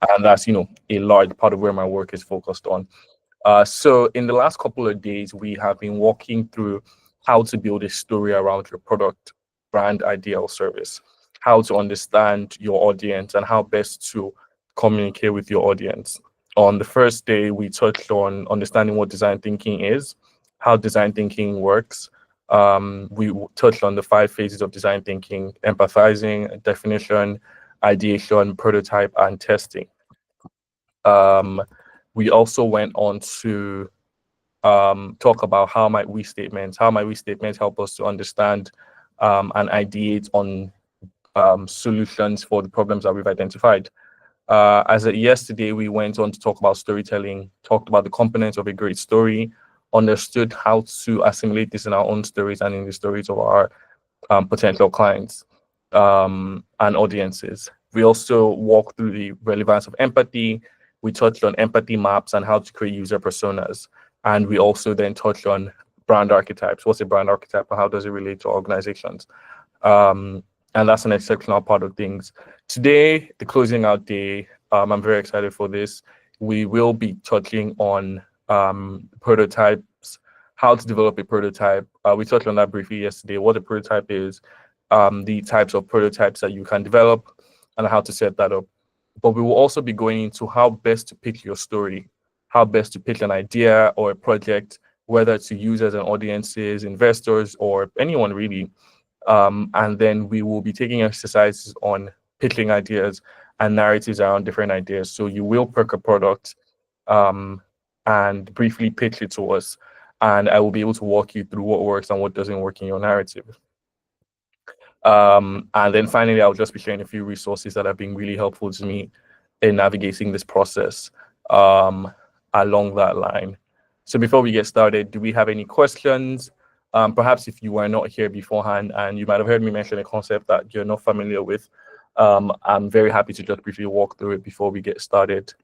And that's, a large part of where my work is focused on. So in the last couple of days, we have been walking through how to build a story around your product, brand, idea, or service, how to understand your audience, and how best to communicate with your audience. On the first day, we touched on understanding what design thinking is, how design thinking works. We touched on the 5 phases of design thinking: empathizing, definition, ideation, prototype, and testing. Um, we also went on to talk about how might we statements help us to understand and ideate on solutions for the problems that we've identified. As of yesterday, we went on to talk about storytelling, talked about the components of a great story, understood how to assimilate this in our own stories and in the stories of our potential clients and audiences. We also walked through the relevance of empathy. We touched on empathy maps and how to create user personas. And we also then touched on brand archetypes. What's a brand archetype and how does it relate to organizations? And that's an exceptional part of things. Today, the closing out day, I'm very excited for this. We will be touching on prototypes, how to develop a prototype. We touched on that briefly yesterday, what a prototype is, the types of prototypes that you can develop, and how to set that up. But we will also be going into how best to pitch your story, how best to pitch an idea or a project, whether to users and audiences, investors, or anyone really. And then we will be taking exercises on pitching ideas and narratives around different ideas. So you will pick a product um, and briefly pitch it to us. And I will be able to walk you through what works and what doesn't work in your narrative. And then finally, I'll just be sharing a few resources that have been really helpful to me in navigating this process um, along that line. So before we get started, do we have any questions? Perhaps if you were not here beforehand and you might have heard me mention a concept that you're not familiar with, I'm very happy to just briefly walk through it before we get started.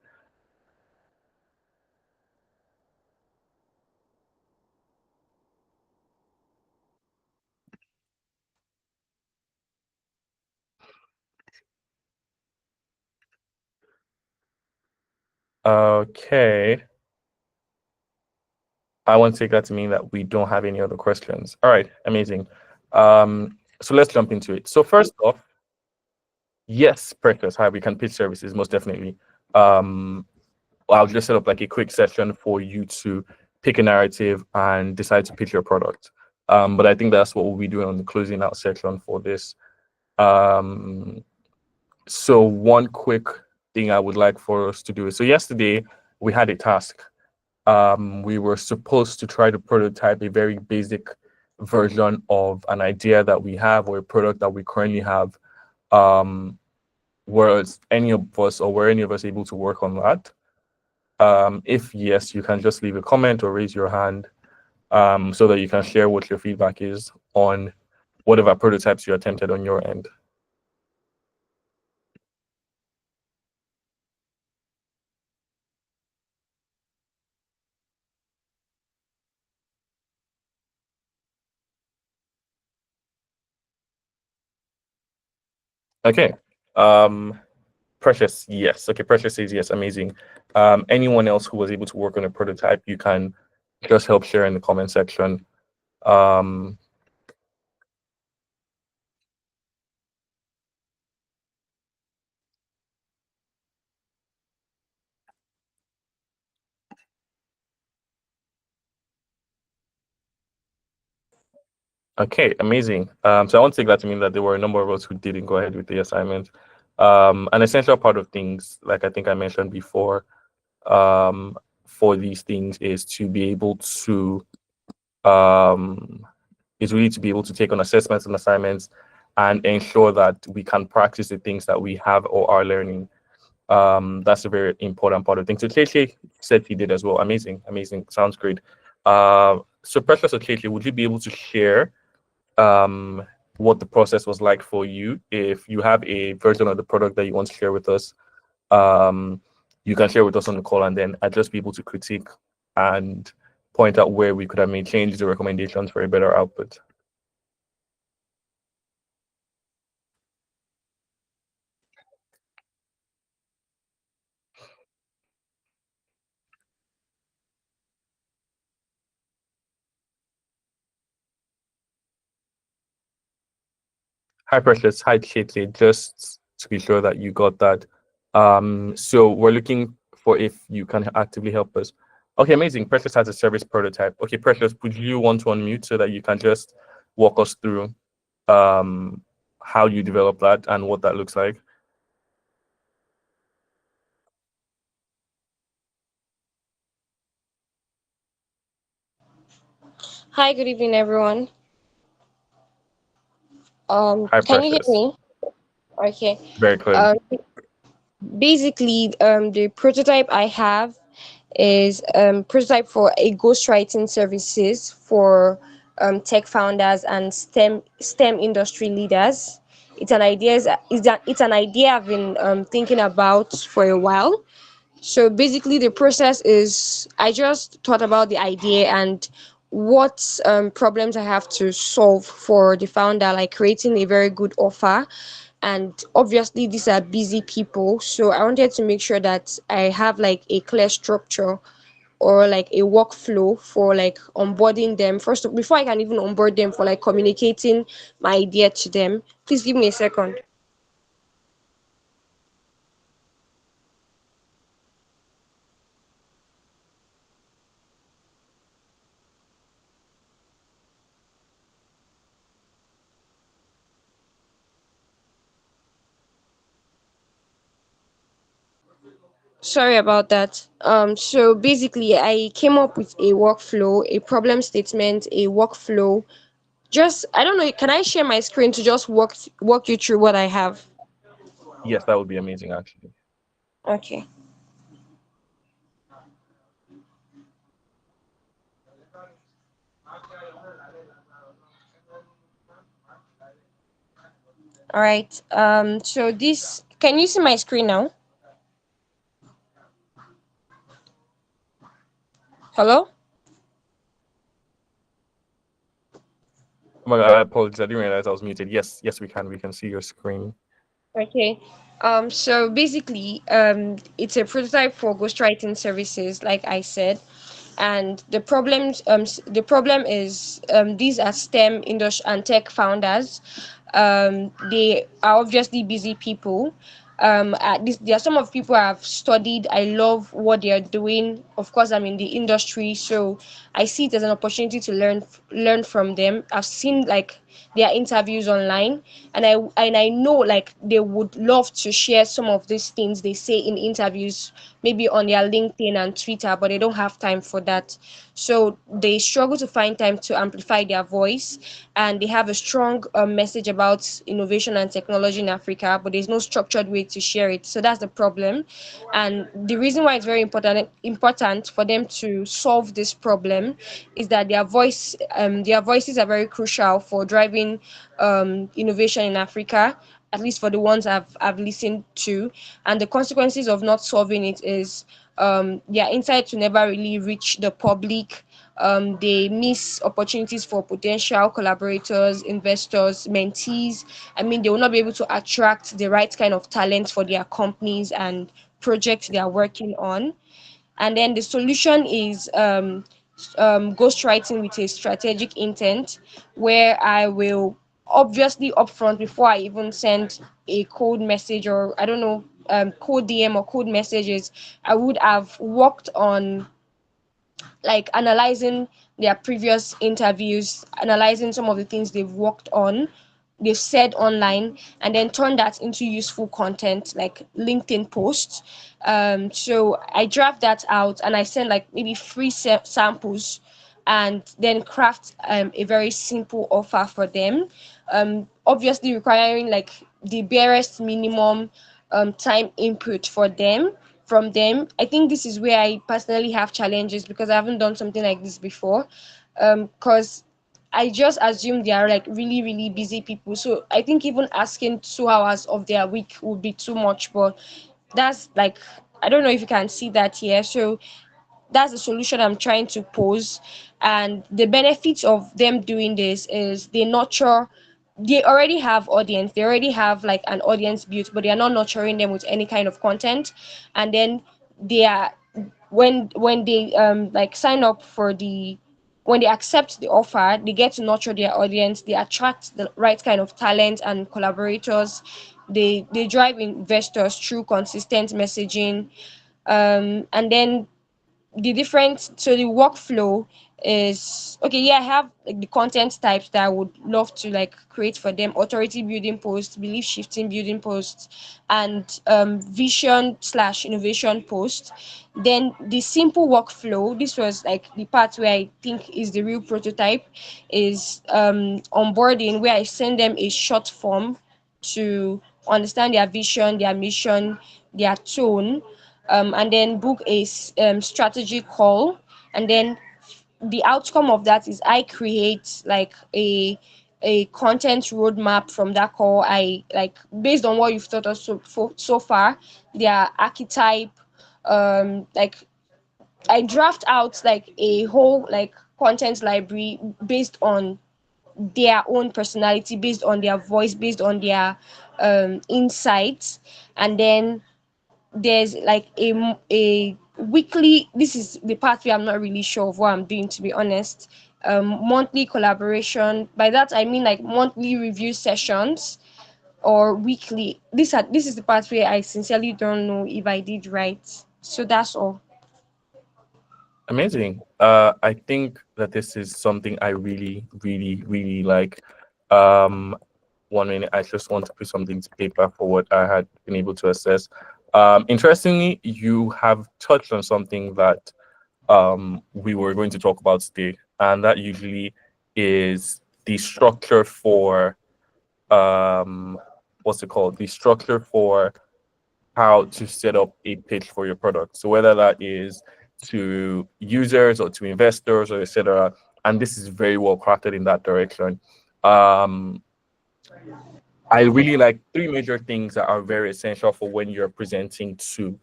Okay. I want to take that to mean that we don't have any other questions. All right, amazing. So let's jump into it. So first off, yes, Precious, hi, we can pitch services, most definitely. Um, I'll just set up like a quick session for you to pick a narrative and decide to pitch your product. But I think that's what we'll be doing on the closing out section for this. Um, so one quick thing I would like for us to do is, so yesterday we had a task. We were supposed to try to prototype a very basic version of an idea that we have or a product that we currently have. Was any of us or were any of us able to work on that? If yes, you can just leave a comment or raise your hand so that you can share what your feedback is on whatever prototypes you attempted on your end. Okay. Precious, yes. Okay, Precious says yes, amazing. Anyone else who was able to work on a prototype, you can just help share in the comment section. Um, okay, amazing. So I want to take that to mean that there were a number of us who didn't go ahead with the assignment. An essential part of things, like I think I mentioned before, for these things is to be able to is really to be able to take on assessments and assignments and ensure that we can practice the things that we have or are learning. That's a very important part of things. So Cheche said he did as well. Amazing, amazing. Sounds great. So Precious or Cheche, would you be able to share what the process was like for you? If you have a version of the product that you want to share with us, um, you can share with us on the call, and then I'd just be able to critique and point out where we could have made changes or recommendations for a better output. Hi, Precious. Hi, Chete. Just to be sure that you got that. So we're looking for if you can actively help us. Okay, amazing. Precious has a service prototype. Okay, Precious, would you want to unmute so that you can just walk us through um how you develop that and what that looks like? Hi, good evening, everyone. Hi, Can you hear Precious. me? Okay. Very clearly. Um, Basically, the prototype I have is prototype for a ghostwriting services for tech founders and STEM industry leaders. It's an idea I've been thinking about for a while. So basically, the process is I just thought about the idea and what problems I have to solve for the founder, like creating a very good offer. And obviously, these are busy people. So I wanted to make sure that I have like a clear structure or like a workflow for like onboarding them first before I can even onboard them for like communicating my idea to them. Please give me a second. Sorry about that. So basically, I came up with a workflow, a problem statement, a workflow. Just I don't know. Can I share my screen to just walk you through what I have? Yes, that would be amazing, actually. Okay. All right. So this. Can you see my screen now? Hello. Oh my God, I apologize. I didn't realize I was muted. Yes, yes, we can. We can see your screen. Okay. So basically, it's a prototype for ghostwriting services, like I said. And the problem is these are STEM industry and tech founders. They are obviously busy people. There are some of people I've studied. I love what they are doing. Of course, I'm in the industry, so I see it as an opportunity to learn from them. I've seen like their interviews online, and I know like they would love to share some of these things they say in interviews, maybe on their LinkedIn and Twitter, but they don't have time for that. So they struggle to find time to amplify their voice, and they have a strong message about innovation and technology in Africa, but there's no structured way to share it. So that's the problem, and the reason why it's very important for them to solve this problem is that their voices are very crucial for driving innovation in Africa, at least for the ones I've listened to. And the consequences of not solving it is their insights will never really reach the public. They miss opportunities for potential collaborators, investors, mentees. I mean, they will not be able to attract the right kind of talent for their companies and projects they are working on. And then the solution is ghostwriting with a strategic intent, where I will obviously upfront before I even send a code message, or I don't know, code DM or code messages, I would have worked on like analyzing their previous interviews, analyzing some of the things they've said online, and then turn that into useful content like LinkedIn posts. So I draft that out and I send like maybe free samples, and then craft a very simple offer for them. Obviously requiring like the barest minimum time input from them. I think this is where I personally have challenges because I haven't done something like this before. Because I just assume they are like really, really busy people. So I think even asking 2 hours of their week would be too much. But that's like, I don't know if you can see that here. So that's the solution I'm trying to pose. And the benefits of them doing this is they already have audience, they already have like an audience built, but they are not nurturing them with any kind of content. And then they are when they like sign up for the when they accept the offer, they get to nurture their audience, they attract the right kind of talent and collaborators, they drive investors through consistent messaging, and then the different so the workflow is okay. Yeah, I have like the content types that I would love to like create for them: authority building posts, belief shifting building posts, and vision slash innovation posts. Then the simple workflow, this was like the part where I think is the real prototype, is onboarding, where I send them a short form to understand their vision, their mission, their tone, and then book a strategy call. And then the outcome of that is I create like a content roadmap from that call. I like, based on what you've taught us so far, their archetype, like I draft out like a whole like content library based on their own personality, based on their voice, based on their insights. And then there's like a weekly, this is the part where I'm not really sure of what I'm doing, to be honest. Monthly collaboration, by that I mean like monthly review sessions or weekly. This is the part where I sincerely don't know if I did right. So that's all. Amazing. I think that this is something I really, really, really like. 1 minute, I just want to put something to paper for what I had been able to assess. Interestingly, you have touched on something that we were going to talk about today, and that usually is the structure for what's it called? The structure for how to set up a pitch for your product. So whether that is to users or to investors or etc. And this is very well crafted in that direction. Um, I really like three major things that are very essential for when you're presenting to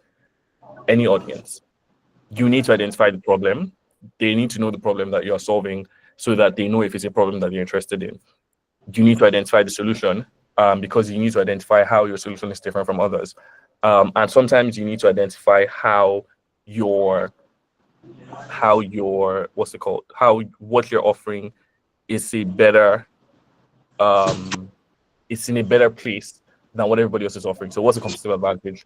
any audience. You need to identify the problem. They need to know the problem that you're solving so that they know if it's a problem that they're interested in. You need to identify the solution, because you need to identify how your solution is different from others. And sometimes you need to identify your what's it called? How what you're offering is a better it's in a better place than what everybody else is offering. So what's the competitive advantage?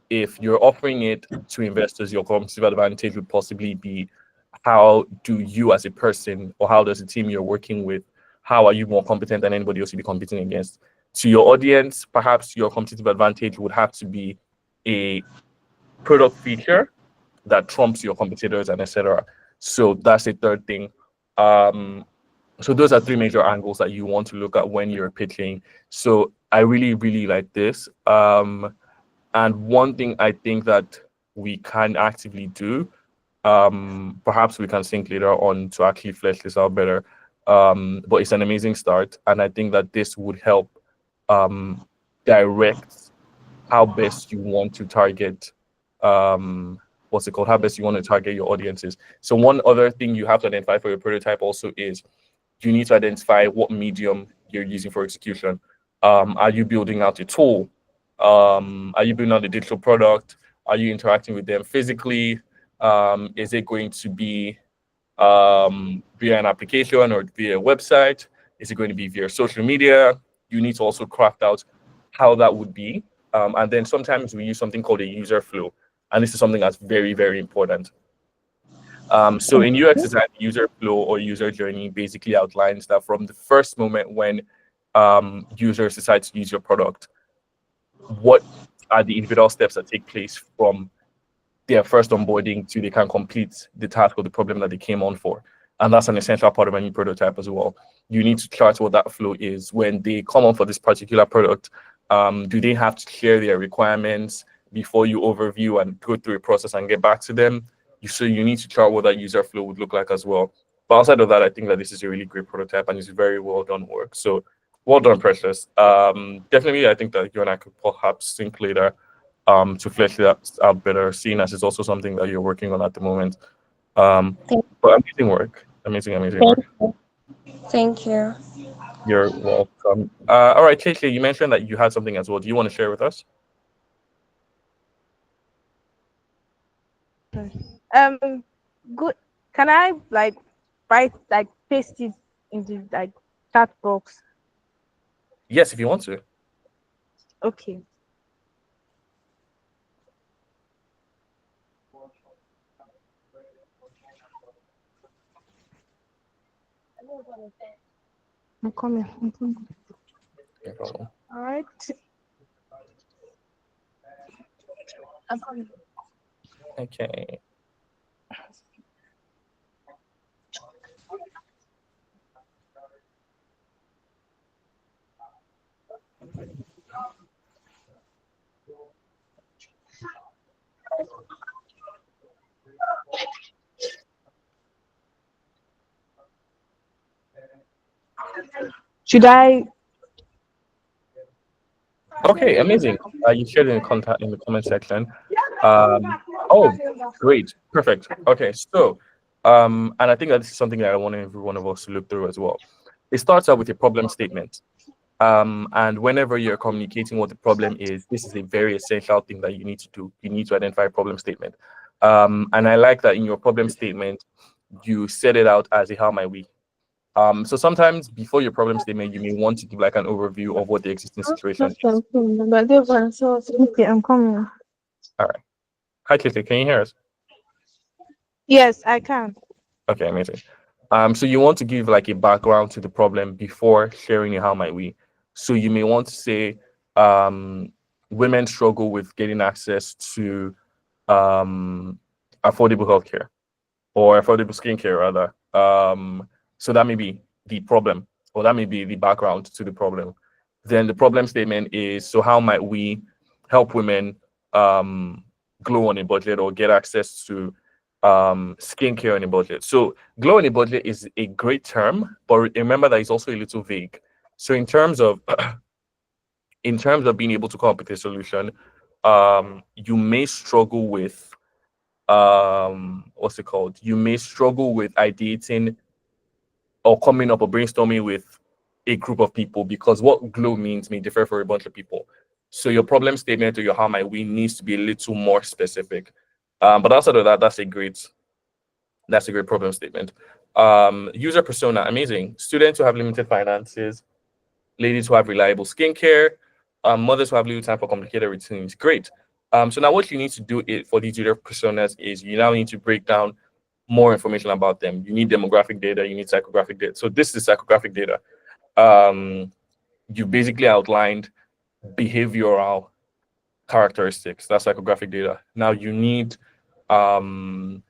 If you're offering it to investors, your competitive advantage would possibly be how do you as a person, or how does the team you're working with, how are you more competent than anybody else you'll be competing against? To your audience, perhaps your competitive advantage would have to be a product feature that trumps your competitors and etc. So that's the third thing. So those are three major angles that you want to look at when you're pitching. So I really, really like this. And one thing I think that we can actively do, perhaps we can think later on to actually flesh this out better. But it's an amazing start, and I think that this would help direct how best you want to target what's it called? How best you want to target your audiences. So one other thing you have to identify for your prototype also is you need to identify what medium you're using for execution. Are you building out a tool? Are you building out a digital product? Are you interacting with them physically? Is it going to be via an application or via a website? Is it going to be via social media? You need to also craft out how that would be. And then sometimes we use something called a user flow. And this is something that's very, very important. So in UX design, user flow or user journey basically outlines that from the first moment when users decide to use your product, what are the individual steps that take place from their first onboarding to they can complete the task or the problem that they came on for. And that's an essential part of any prototype as well. You need to chart what that flow is. When they come on for this particular product, do they have to share their requirements before you overview and go through a process and get back to them? So you need to chart what that user flow would look like as well. But outside of that, I think that this is a really great prototype and it's very well done work. So well done, Precious. Definitely, I think that you and I could perhaps sync later to flesh that out better, seeing as it's also something that you're working on at the moment. Thank, But amazing work. Amazing, amazing work. you. Thank you. You're welcome. All right, Keisha, you mentioned that you had something as well. Do you want to share with us? Um, good. Can I like write, like paste it in the like chat box? Yes, if you want to. Okay. I'm coming. I'm coming. No problem. All right. I'm coming. Okay. Should I? Okay, amazing. You shared in the contact in the comment section. Um, oh, great, perfect. Okay, so, and I think that this is something that I want every one of us to look through as well. It starts out with a problem statement. And whenever you're communicating what the problem is, this is a very essential thing that you need to do. You need to identify a problem statement. And I like that in your problem statement, you set it out as a how might we. So sometimes before your problem statement, you may want to give like an overview of what the existing situation Okay, is. I'm coming. But they want so okay, I'm coming. All right. Hi, Kitty. Can you hear us? Yes, I can. Okay, amazing. So you want to give like a background to the problem before sharing it, how might we? So you may want to say, women struggle with getting access to affordable healthcare or affordable skincare rather. So that may be the problem, or that may be the background to the problem. Then the problem statement is, so how might we help women um, glow on a budget or get access to skincare on a budget? So glow on a budget is a great term, but remember that it's also a little vague. So in terms of being able to come up with a solution, you may struggle with what's it called? You may struggle with ideating or coming up or brainstorming with a group of people because what glow means may differ for a bunch of people. So your problem statement or your how might we needs to be a little more specific. But outside of that, that's a great problem statement. User persona, amazing. Students who have limited finances, ladies who have reliable skincare, mothers who have little time for complicated routines. Great. So now what you need to do for these user personas is you now need to break down more information about them. You need demographic data, you need psychographic data. So this is psychographic data. You basically outlined behavioral characteristics. That's psychographic data. Now you need how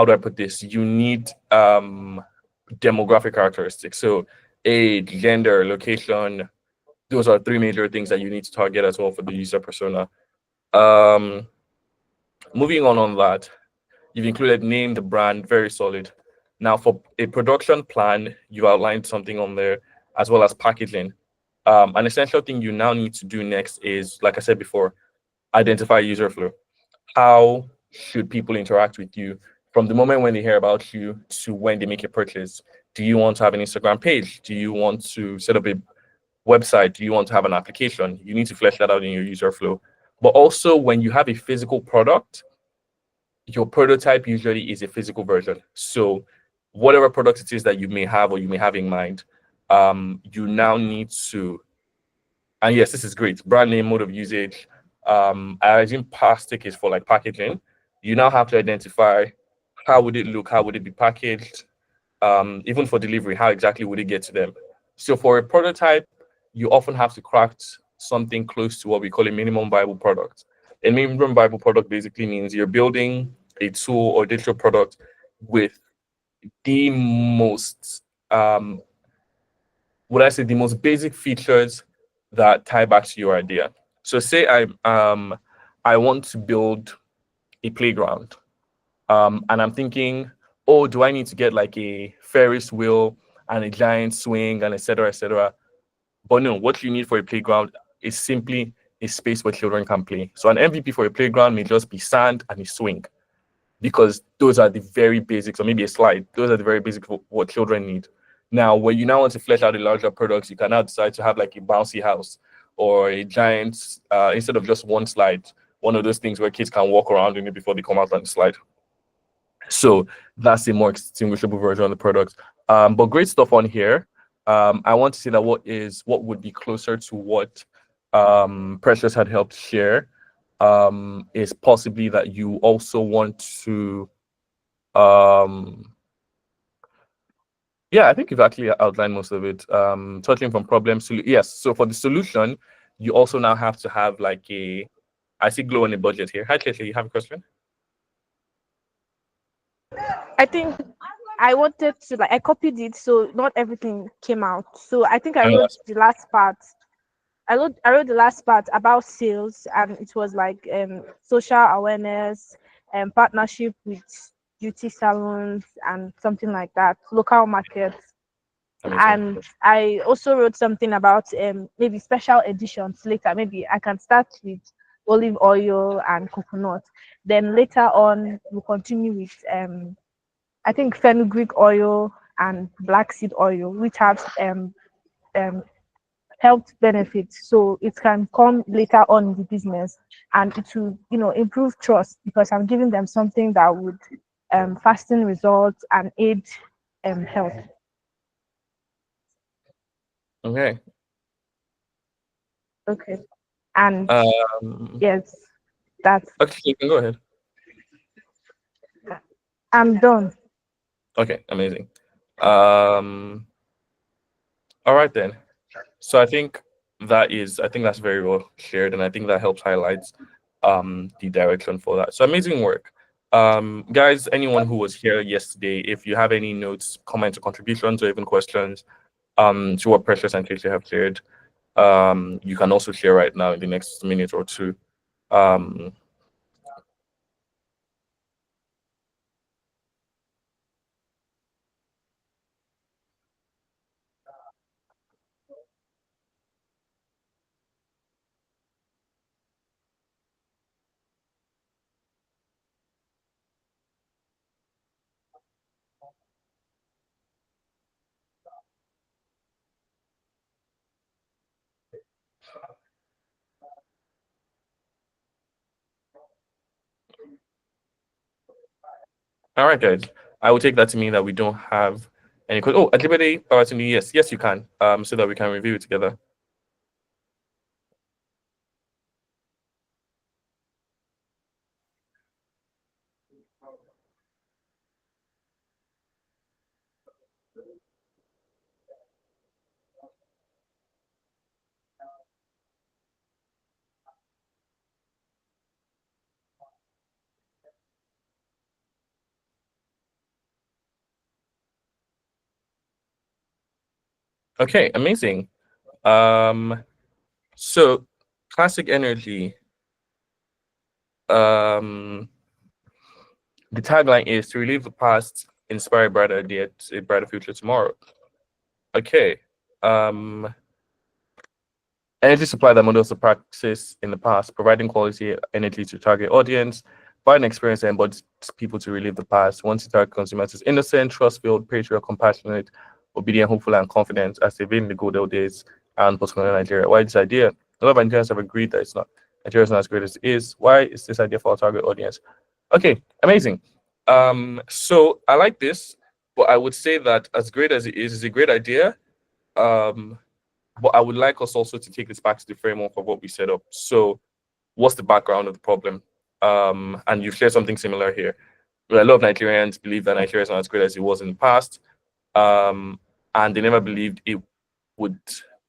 do I put this? You need demographic characteristics. So age, gender, location, those are three major things that you need to target as well for the user persona. Um, moving on that, you've included name, the brand, very solid. Now for a production plan, you outlined something on there as well as packaging. An essential thing you now need to do next is, like I said before, identify user flow. How should people interact with you from the moment when they hear about you to when they make a purchase? Do you want to have an Instagram page? Do you want to set up a website? Do you want to have an application? You need to flesh that out in your user flow. But also, when you have a physical product, your prototype usually is a physical version. So, whatever product it is that you may have or you may have in mind, you now need to, and yes, this is great. Brand name, mode of usage. I assume plastic is for like packaging. You now have to identify how would it look, how would it be packaged, even for delivery, how exactly would it get to them? So for a prototype, you often have to craft something close to what we call a minimum viable product. A minimum viable product basically means you're building a tool or digital product with the most, would I say, the most basic features that tie back to your idea. So say I want to build a playground, and I'm thinking, oh, do I need to get like a Ferris wheel and a giant swing and etc. etc. But no, what you need for a playground is simply a space where children can play. So an MVP for a playground may just be sand and a swing because those are the very basics, or maybe a slide. Those are the very basics for what children need. Now, when you now want to flesh out the larger products, you can now decide to have like a bouncy house or a giant, instead of just one slide, one of those things where kids can walk around in it before they come out on the slide. So that's a more extinguishable version of the product. But great stuff on here. I want to say that what would be closer to what Precious had helped share is possibly that you also want to yeah, I think you've actually outlined most of it. Touching from yes. So for the solution, you also now have to have like I see Glow on a budget here. Hi, Chetty, you have a question? I think I wanted to I copied it, so not everything came out. So I think I Oh, wrote the last part. I wrote the last part about sales, and it was like social awareness and partnership with beauty salons and something like that, local markets. amazing. And I also wrote something about maybe special editions later. Maybe I can start with olive oil and coconut. Then later on, we'll continue with I think fenugreek oil and black seed oil, which have um, health benefits. So it can come later on in the business, and it will, improve trust because I'm giving them something that would fasten results and aid health. Okay. Okay. And Um, yes, that's okay, you can go ahead. I'm done. Okay, amazing. All right then. So I think that's very well shared, and I think that helps highlight the direction for that. So amazing work. Guys, anyone who was here yesterday, if you have any notes, comments, or contributions, or even questions to what Precious and Casey have shared, you can also share right now in the next minute or two. Um, all right, guys. I will take that to mean that we don't have any questions. Oh, Ajibade, Babatunde, yes, you can. So that we can review it together. Okay, amazing. So classic energy. Um, the tagline is to relive the past, inspire a brighter idea, a brighter future tomorrow. Okay. Um, energy supply that models the practice in the past, providing quality energy to target audience, provide an experience that embodies people to relive the past. Once the target consumers is innocent, trust-filled, patriot, compassionate, obedient, hopeful, and confident as they live in the good old days and post-colonial Nigeria. Why this idea? A lot of Nigerians have agreed that it's not Nigeria is not as great as it is. Why is this idea for our target audience? Okay, amazing. So I like this, but I would say that as great as it is, it's a great idea. Um, but I would like us also to take this back to the framework of what we set up. So, what's the background of the problem? And you've shared something similar here. A lot of Nigerians believe that Nigeria is not as great as it was in the past, and they never believed it would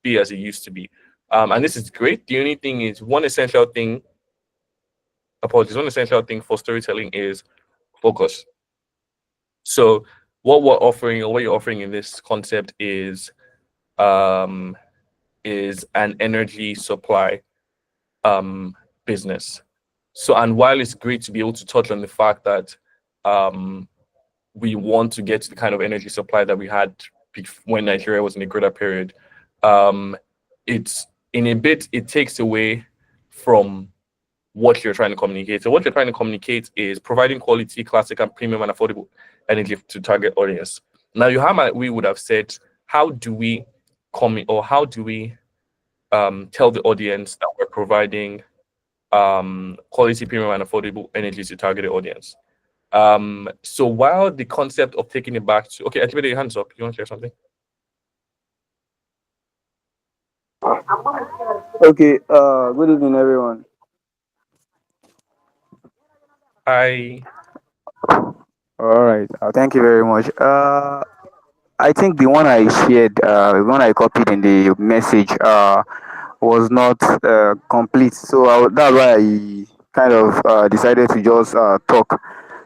be as it used to be. And this is great. The only thing is, one essential thing for storytelling is focus. So, what we're offering, or what you're offering in this concept, um, is an energy supply business. So, and while it's great to be able to touch on the fact that um, we want to get to the kind of energy supply that we had when Nigeria was in a greater period, um, it's in a bit, it takes away from what you're trying to communicate. So, what you're trying to communicate is providing quality, classic, and premium and affordable energy to target audience. Now, we would have said, how do we how do we tell the audience that we're providing quality, premium, and affordable energy to targeted audience? So while the concept of taking it back to, okay, Atibede, your hands up. You want to share something? Okay, good evening, everyone. I All right, thank you very much. I think the one I shared, the one I copied in the message, was not complete. So that's why I kind of decided to just talk,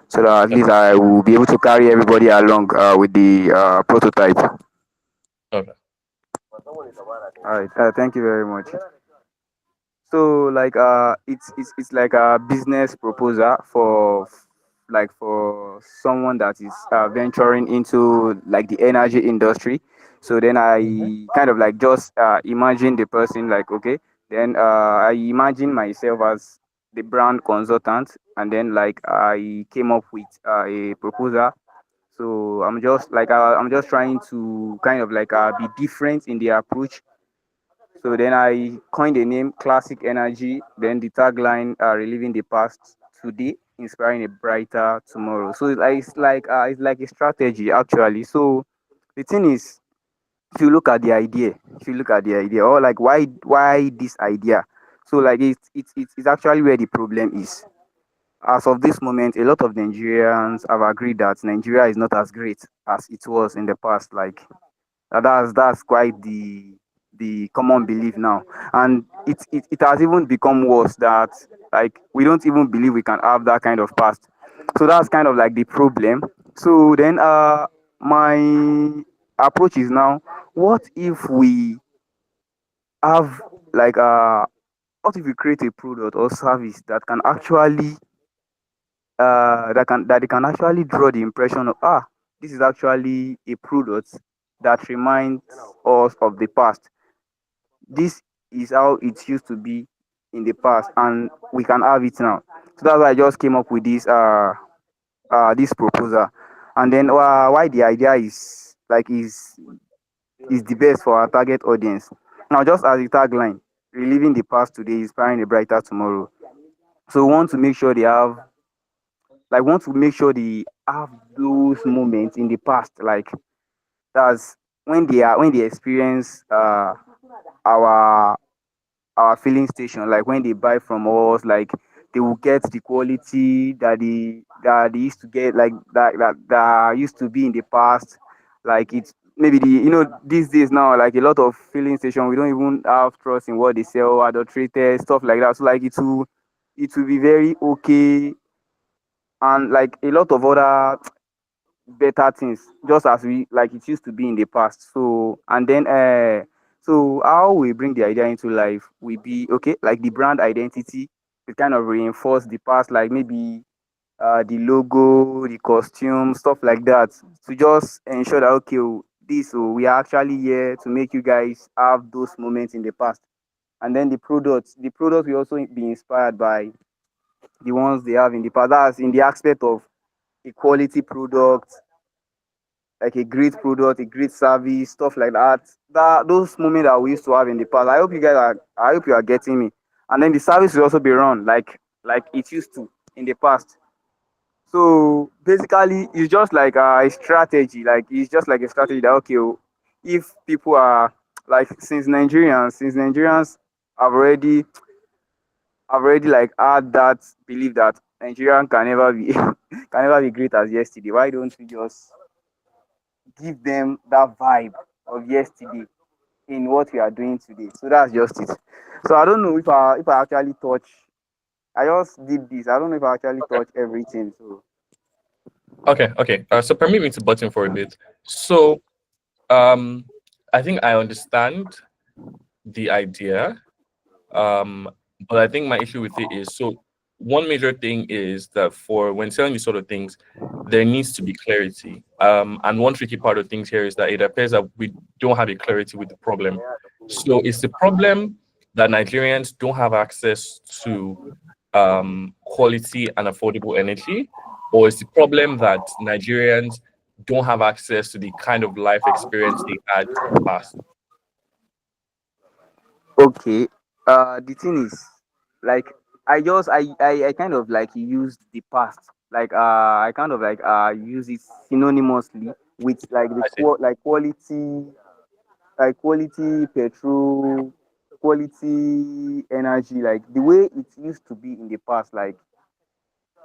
so that at least okay, I will be able to carry everybody along with the prototype. okay, All right, thank you very much. So like it's like a business proposal for like for someone that is venturing into like the energy industry. So then hmm I kind of like just imagine the person like, okay, then I imagine myself as the brand consultant, and then like I came up with a proposal. So I'm just trying to kind of like be different in the approach. So then I coined the name Classic Energy, then the tagline, Reliving the Past Today, Inspiring a Brighter Tomorrow. So it's like a strategy actually. So the thing is, if you look at the idea, or like why this idea? So like it's actually where the problem is. As of this moment, a lot of Nigerians have agreed that Nigeria is not as great as it was in the past. Like that's quite the common belief now, and it has even become worse that like we don't even believe we can have that kind of past. So that's kind of like the problem. So then my approach is now, what if we have like what if we create a product or service that can actually that they can actually draw the impression of, this is actually a product that reminds us of the past. This is how it used to be in the past, and we can have it now. So that's why I just came up with this proposal. And then why the idea is the best for our target audience. Now, just as the tagline, reliving the past today, inspiring a brighter tomorrow. So we want to make sure they have those moments in the past, like that's when they experience our our filling station, like when they buy from us, like they will get the quality that they used to get, like that used to be in the past. Like it's maybe these days now, like a lot of filling station, we don't even have trust in what they sell, adulterated stuff like that. So like it will be very okay, and like a lot of other better things, just as we like it used to be in the past. So and then so how we bring the idea into life will be, okay, like the brand identity, we kind of reinforce the past, like maybe the logo, the costume, stuff like that, to just ensure that, okay, we are actually here to make you guys have those moments in the past. And then the product will also be inspired by the ones they have in the past. That's in the aspect of a quality product, like a great product, a great service, stuff like that. That those moments that we used to have in the past. I hope you are getting me. And then the service will also be run like it used to in the past. So basically, it's just like a strategy. Like it's just like a strategy that, okay, if people are like, since Nigerians have already like had that belief that Nigerian can never be can never be great as yesterday. Why don't we just give them that vibe of yesterday in what we are doing today? So that's just it. So I don't know if I actually touch. I just did this. I don't know if I actually okay, touch everything. So okay. So permit me to button for a bit. So um, I think I understand the idea. Um, but I think my issue with it is, so one major thing is that for when selling these sort of things, there needs to be clarity. And one tricky part of things here is that it appears that we don't have a clarity with the problem. So is the problem that Nigerians don't have access to quality and affordable energy, or is the problem that Nigerians don't have access to the kind of life experience they had in the past? okay, the thing is, like I kind of like used the past like I kind of like use it synonymously with like the I see. quality petrol, quality energy, like the way it used to be in the past. Like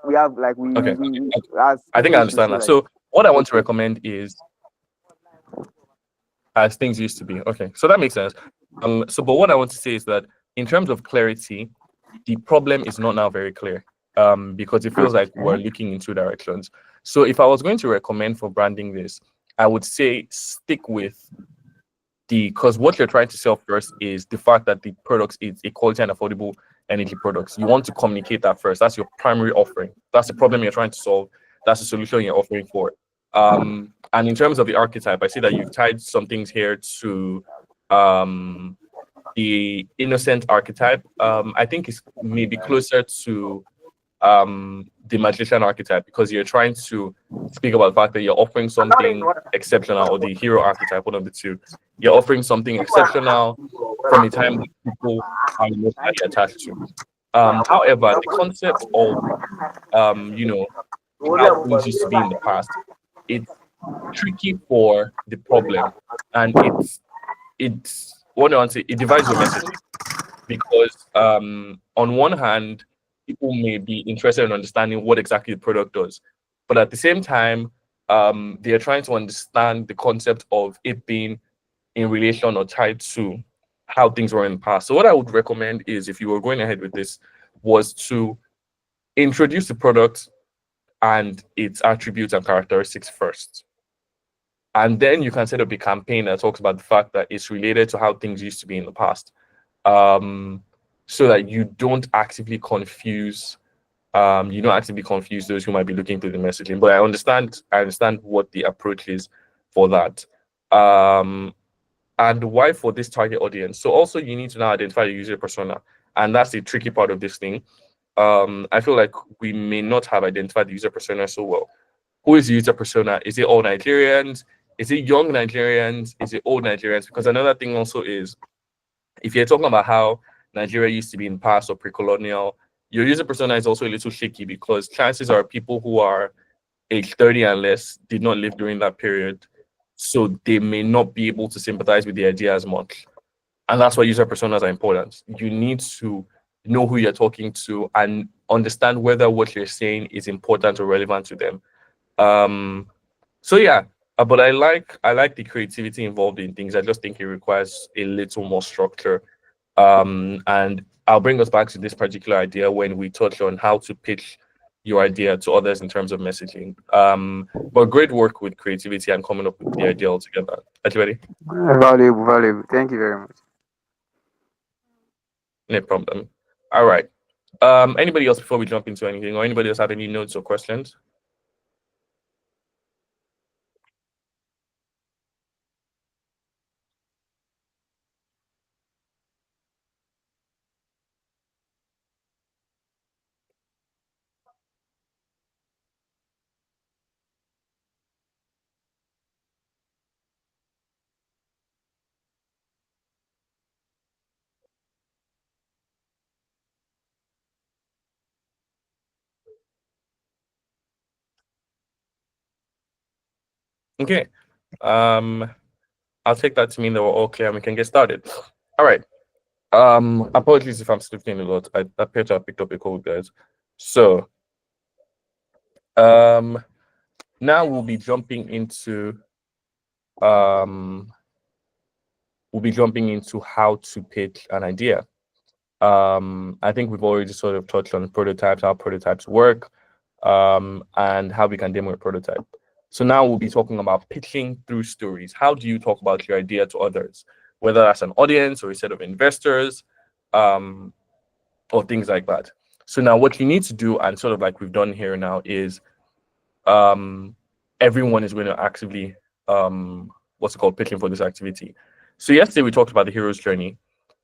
we have like Okay. we Okay. as I think people I used to understand say that. like So what I want to recommend is as things used to be. Okay. So that makes sense. So but what I want to say is that in terms of clarity, the problem is not now very clear. Because it feels like we're looking in two directions. So if I was going to recommend for branding this, I would say stick with because what you're trying to sell first is the fact that the products is a quality and affordable energy products. You want to communicate that first. That's your primary offering. That's the problem you're trying to solve. That's the solution you're offering for. And in terms of the archetype, I see that you've tied some things here to um, the innocent archetype. I think it's maybe closer to the magician archetype because you're trying to speak about the fact that you're offering something exceptional, or the hero archetype, one of the two. You're offering something exceptional from a time that people are emotionally attached to. However, the concept of how things used to be in the past, it's tricky for the problem, and it's what do I want to say? It divides your messaging because on one hand, people may be interested in understanding what exactly the product does, but at the same time, they are trying to understand the concept of it being in relation or tied to how things were in the past. So what I would recommend is if you were going ahead with this, was to introduce the product and its attributes and characteristics first. And then you can set up a campaign that talks about the fact that it's related to how things used to be in the past. So that you don't actively confuse those who might be looking through the messaging. But I understand what the approach is for that. And why for this target audience. So also you need to now identify the user persona, and that's the tricky part of this thing. I feel like we may not have identified the user persona so well. Who is the user persona? Is it all Nigerians? Is it young Nigerians? Is it old Nigerians? Because another thing also is if you're talking about how Nigeria used to be in past or pre-colonial, your user persona is also a little shaky because chances are people who are age 30 and less did not live during that period. So they may not be able to sympathize with the idea as much. And that's why user personas are important. You need to know who you're talking to and understand whether what you're saying is important or relevant to them. So yeah, but I like the creativity involved in things. I just think it requires a little more structure. And I'll bring us back to this particular idea when we touch on how to pitch your idea to others in terms of messaging. But great work with creativity and coming up with the idea altogether. Are you ready? valuable, valuable. Thank you very much. No problem. All right. Anybody else before we jump into anything, or anybody else have any notes or questions? Okay. I'll take that to mean that we're all clear and we can get started. All right. Apologies if I'm sleeping a lot. I appear to have picked up a cold, guys. So, um, now um we'll be jumping into how to pitch an idea. I think we've already sort of touched on prototypes, how prototypes work, and how we can demo a prototype. So now we'll be talking about pitching through stories. How do you talk about your idea to others, whether that's an audience or a set of investors, um, or things like that. So now what you need to do, and sort of like we've done here now, is um, everyone is going to actively what's it called, pitching for this activity. So yesterday we talked about the hero's journey,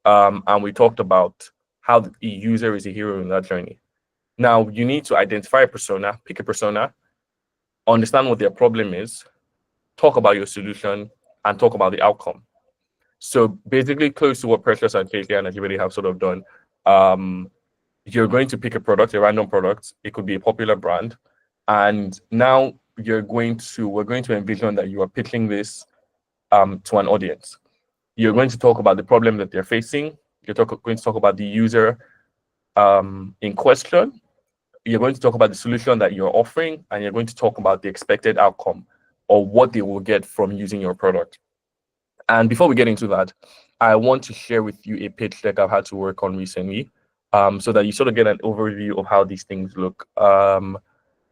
and we talked about how the user is a hero in that journey. Now you need to identify a persona, pick a persona, understand what their problem is, talk about your solution, and talk about the outcome. So basically, close to what Precious and KK and everybody have sort of done. You're going to pick a product, a random product. It could be a popular brand. And now we're going to envision that you are pitching this to an audience. You're going to talk about the problem that they're facing. Going to talk about the user in question. You're going to talk about the solution that you're offering, and you're going to talk about the expected outcome or what they will get from using your product. And before we get into that, I want to share with you a pitch deck I've had to work on recently, so that you sort of get an overview of how these things look.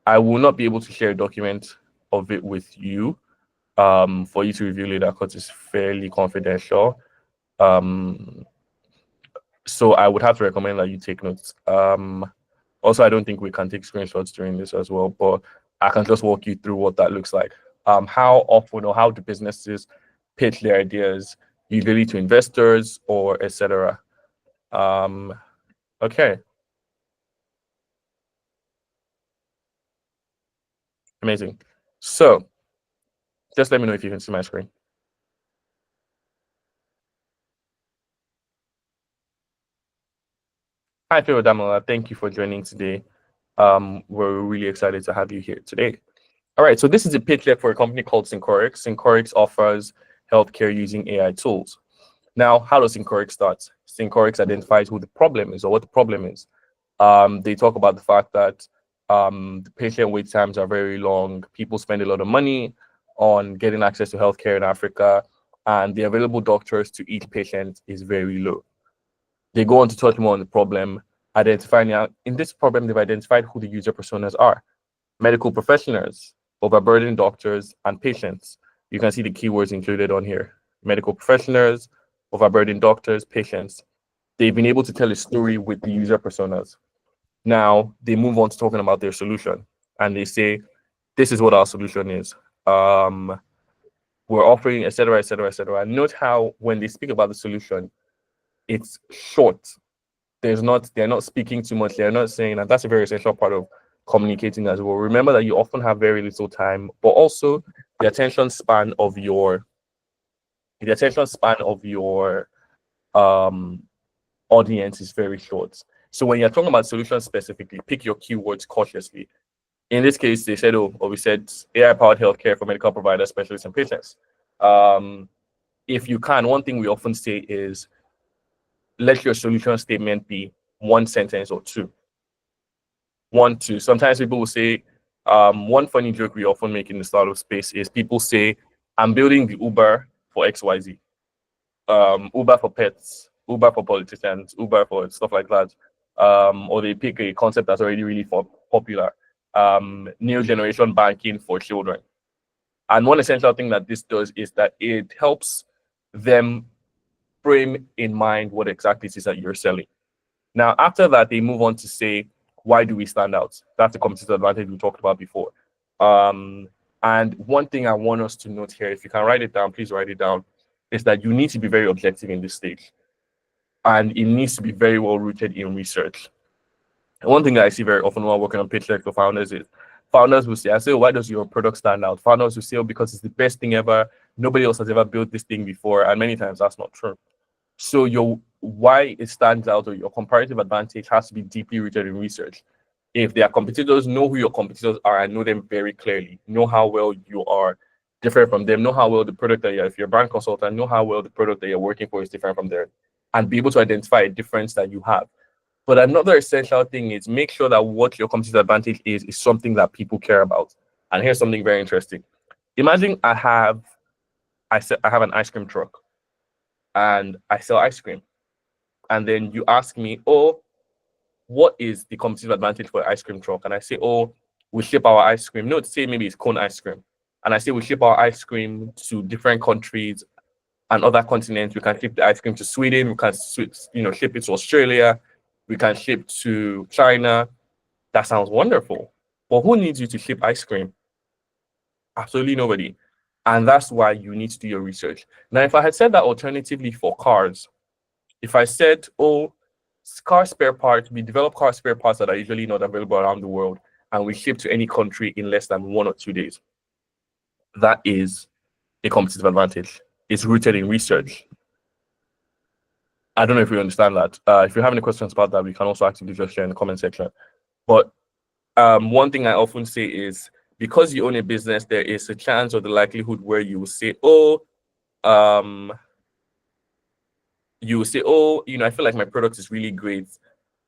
I will not be able to share a document of it with you for you to review later because it's fairly confidential. So I would have to recommend that you take notes. Also, I don't think we can take screenshots during this as well, but I can just walk you through what that looks like. How often or how do businesses pitch their ideas, usually to investors or etc. Okay. Amazing. So just let me know if you can see my screen. Hi, Phil Damola. Thank you for joining today. We're really excited to have you here today. All right, so this is a pitch deck for a company called Syncorix. Syncorix offers healthcare using AI tools. Now, how does Syncorix start? Syncorix identifies who the problem is or what the problem is. They talk about the fact that the patient wait times are very long. People spend a lot of money on getting access to healthcare in Africa, and the available doctors to each patient is very low. They go on to touch more on the problem, identifying in this problem, they've identified who the user personas are: medical professionals, overburdened doctors, and patients. You can see the keywords included on here: medical professionals, overburdened doctors, patients. They've been able to tell a story with the user personas. Now they move on to talking about their solution, and they say, this is what our solution is. We're offering, etc., etc., etc. Note how when they speak about the solution, it's short. They're not speaking too much. They're not saying, and that's a very essential part of communicating as well. Remember that you often have very little time, but also the attention span of your audience is very short. So when you're talking about solutions specifically, pick your keywords cautiously. In this case, they said, we said AI-powered healthcare for medical providers, specialists, and patients. If you can, one thing we often say is, let your solution statement be one sentence or two. 1, 2. Sometimes people will say, one funny joke we often make in the startup space is people say, I'm building the Uber for XYZ. Uber for pets, Uber for politicians, Uber for stuff like that. Or they pick a concept that's already really popular. New generation banking for children. And one essential thing that this does is that it helps them frame in mind what exactly it is that you're selling. Now, after that, they move on to say, why do we stand out? That's the competitive advantage we talked about before. And one thing I want us to note here, if you can write it down, please write it down, is that you need to be very objective in this stage. And it needs to be very well rooted in research. And one thing that I see very often while working on pitch decks for founders is founders will say, why does your product stand out? Founders will say, because it's the best thing ever. Nobody else has ever built this thing before. And many times that's not true. So your why it stands out or your comparative advantage has to be deeply rooted in research. If their competitors, know who your competitors are and know them very clearly, know how well you are different from them, know how well the product that if you're a brand consultant, know how well the product that you're working for is different from theirs, and be able to identify a difference that you have. But another essential thing is make sure that what your competitive advantage is something that people care about. And here's something very interesting. Imagine I have an ice cream truck and I sell ice cream. And then you ask me, what is the competitive advantage for an ice cream truck? And I say, we ship our ice cream. No, say maybe it's cone ice cream. And I say we ship our ice cream to different countries and other continents. We can ship the ice cream to Sweden. We can ship it to Australia. We can ship to China. That sounds wonderful. But who needs you to ship ice cream? Absolutely nobody. And that's why you need to do your research. Now, if I had said that alternatively for cars, if I said, car spare parts, we develop car spare parts that are usually not available around the world, and we ship to any country in less than 1 or 2 days, that is a competitive advantage. It's rooted in research. I don't know if you understand that. If you have any questions about that, we can also actually just share in the comment section. But One thing I often say is, because you own a business, there is a chance or the likelihood where you will say, oh, um, I feel like my product is really great.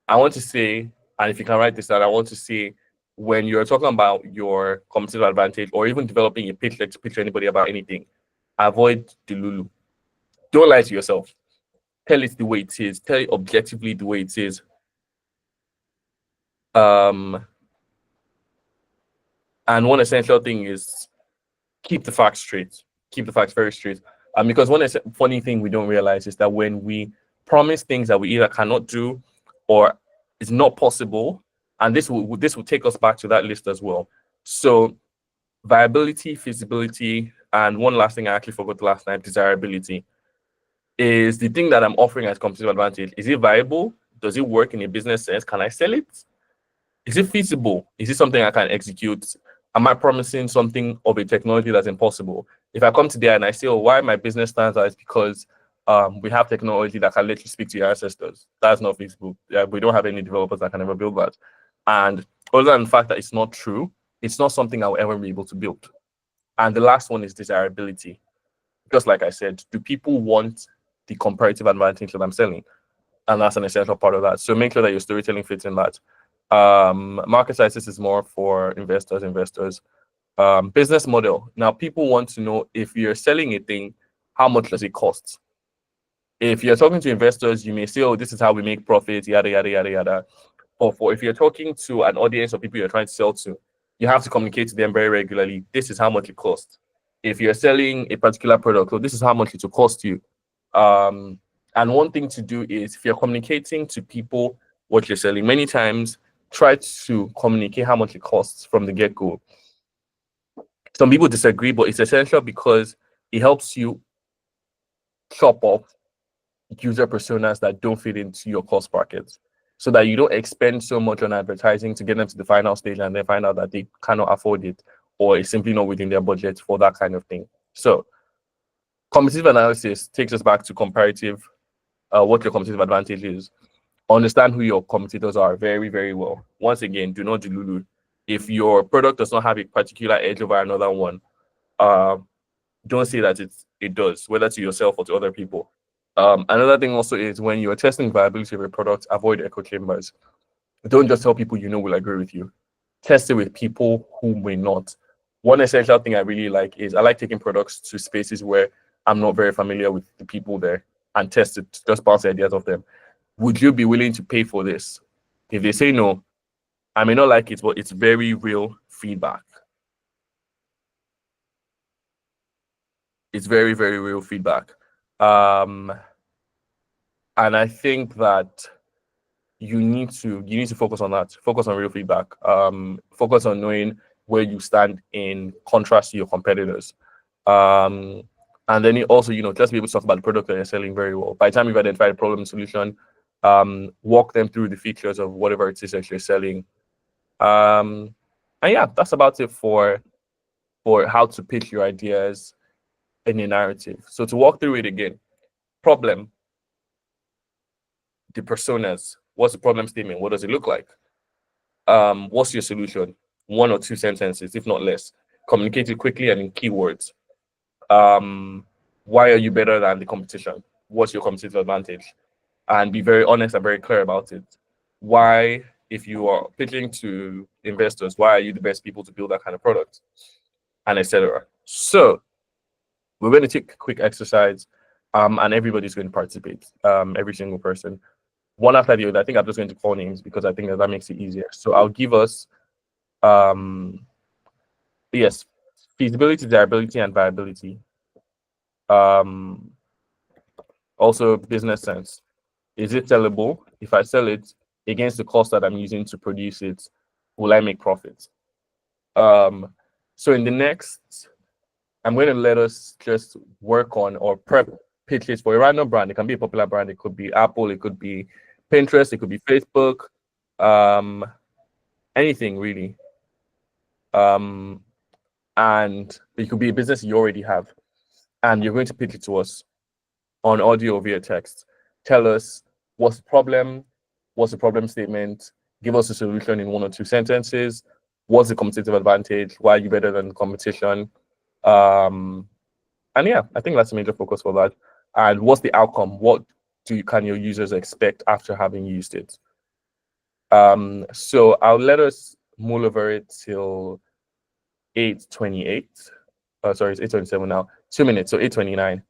I want to say, and if you can write this down, I want to say, when you're talking about your competitive advantage or even developing a pitch deck to pitch anybody about anything, avoid the Lulu. Don't lie to yourself. Tell it the way it is. Tell it objectively the way it is. And one essential thing is keep the facts straight. Keep the facts very straight. Because one funny thing we don't realize is that when we promise things that we either cannot do or is not possible, and this will take us back to that list as well. So viability, feasibility, and one last thing I actually forgot last night, desirability, is the thing that I'm offering as competitive advantage. Is it viable? Does it work in a business sense? Can I sell it? Is it feasible? Is it something I can execute? Am I promising something of a technology that's impossible? If I come today and I say, oh, why my business stands out is because we have technology that can let you speak to your ancestors. That's not feasible. Yeah, we don't have any developers that can ever build that. And other than the fact that it's not true, it's not something I'll ever be able to build. And the last one is desirability. Just like I said, do people want the comparative advantage that I'm selling? And that's an essential part of that. So make sure that your storytelling fits in that. Market sizes is more for investors. Business model. Now, people want to know, if you're selling a thing, how much does it cost? If you're talking to investors, you may say, oh, this is how we make profits, yada, yada, yada, yada. Or if you're talking to an audience of people you're trying to sell to, you have to communicate to them very regularly. This is how much it costs. If you're selling a particular product, so this is how much it will cost you. And one thing to do is, if you're communicating to people what you're selling, many times try to communicate how much it costs from the get-go. Some people disagree, but it's essential because it helps you chop off user personas that don't fit into your cost brackets, so that you don't expend so much on advertising to get them to the final stage and then find out that they cannot afford it, or it's simply not within their budget for that kind of thing. So competitive analysis takes us back to comparative, what your competitive advantage is. Understand who your competitors are very, very well. Once again, do not do Lulu. If your product does not have a particular edge over another one, don't say that it does, whether to yourself or to other people. Another thing also is, when you're testing viability of a product, avoid echo chambers. Don't just tell people you know will agree with you. Test it with people who may not. One essential thing I really like is, I like taking products to spaces where I'm not very familiar with the people there and test it, just bounce ideas off them. Would you be willing to pay for this? If they say no, I may not like it, but it's very real feedback. It's very, very real feedback. And I think that you need to focus on that. Focus on real feedback. Focus on knowing where you stand in contrast to your competitors. And then also, just be able to talk about the product that you're selling very well. By the time you've identified a problem and solution, walk them through the features of whatever it is that you're selling. And yeah, that's about it for how to pitch your ideas in a narrative. So to walk through it again: problem, the personas, what's the problem statement, what does it look like? What's your solution? 1 or 2 sentences, if not less. Communicate it quickly and in keywords. Why are you better than the competition? What's your competitive advantage? And be very honest and very clear about it. Why, if you are pitching to investors, why are you the best people to build that kind of product? And etc. So we're going to take a quick exercise, and everybody's going to participate, every single person. One after the other. I think I'm just going to call names because I think that makes it easier. So I'll give us, yes, feasibility, desirability, and viability. Also business sense. Is it sellable? If I sell it against the cost that I'm using to produce it, will I make profit? So in the next, I'm going to let us just work on or prep pitches for a random brand. It can be a popular brand. It could be Apple. It could be Pinterest. It could be Facebook. Anything really. And it could be a business you already have. And you're going to pitch it to us on audio or via text. Tell us what's the problem statement, Give us a solution in 1 or 2 sentences. What's the competitive advantage? Why are you better than the competition? And yeah, I think that's a major focus for that. And what's the outcome? What can your users expect after having used it? So I'll let us mull over it till 8:28. Sorry, it's 8:27 now. 2 minutes, so 8:29.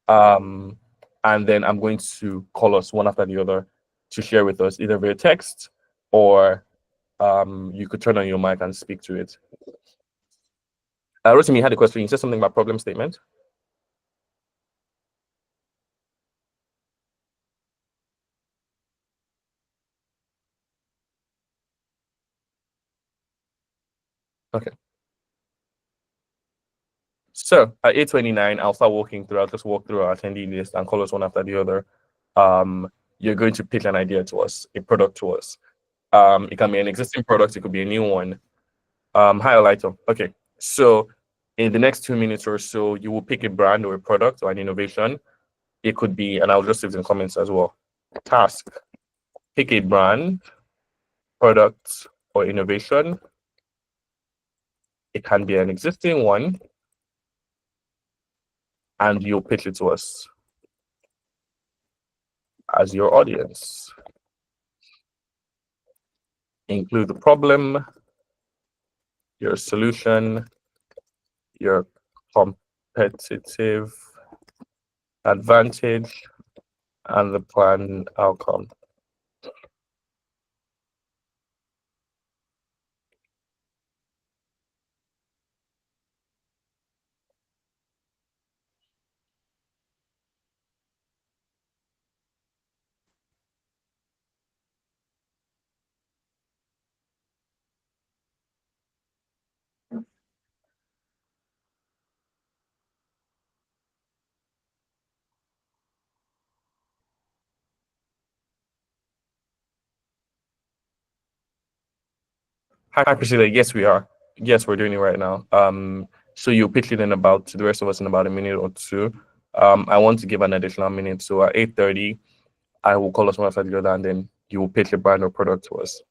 And then I'm going to call us one after the other to share with us either via text or you could turn on your mic and speak to it. Rotimi had a question. You said something about problem statement. Okay. So at 8:29, I'll start walking through. I'll just walk through our attendee list and call us one after the other. You're going to pitch an idea to us, a product to us. It can be an existing product, it could be a new one. Hi, Alaito. Okay, so in the next 2 minutes or so, you will pick a brand or a product or an innovation. It could be, and I'll just leave it in the comments as well. Task: pick a brand, product, or innovation. It can be an existing one, and you'll pitch it to us as your audience. Include the problem, your solution, your competitive advantage, and the planned outcome. Hi, Priscilla. Yes, we are. Yes, we're doing it right now. So you'll pitch it in about to the rest of us in about a minute or two. I want to give an additional minute. So at 8:30, I will call us one after the other, and then you will pitch a brand or product to us.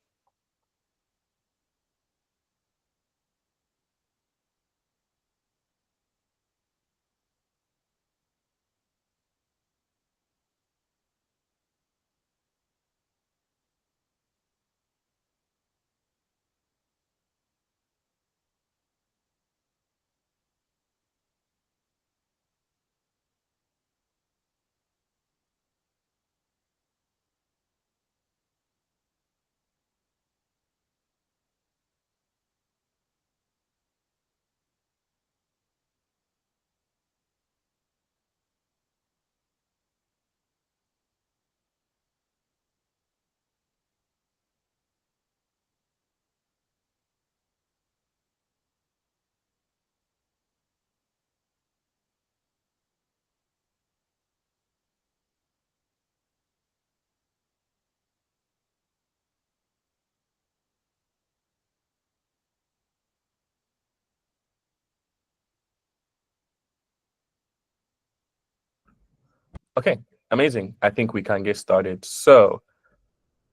Okay, amazing. I think we can get started. So,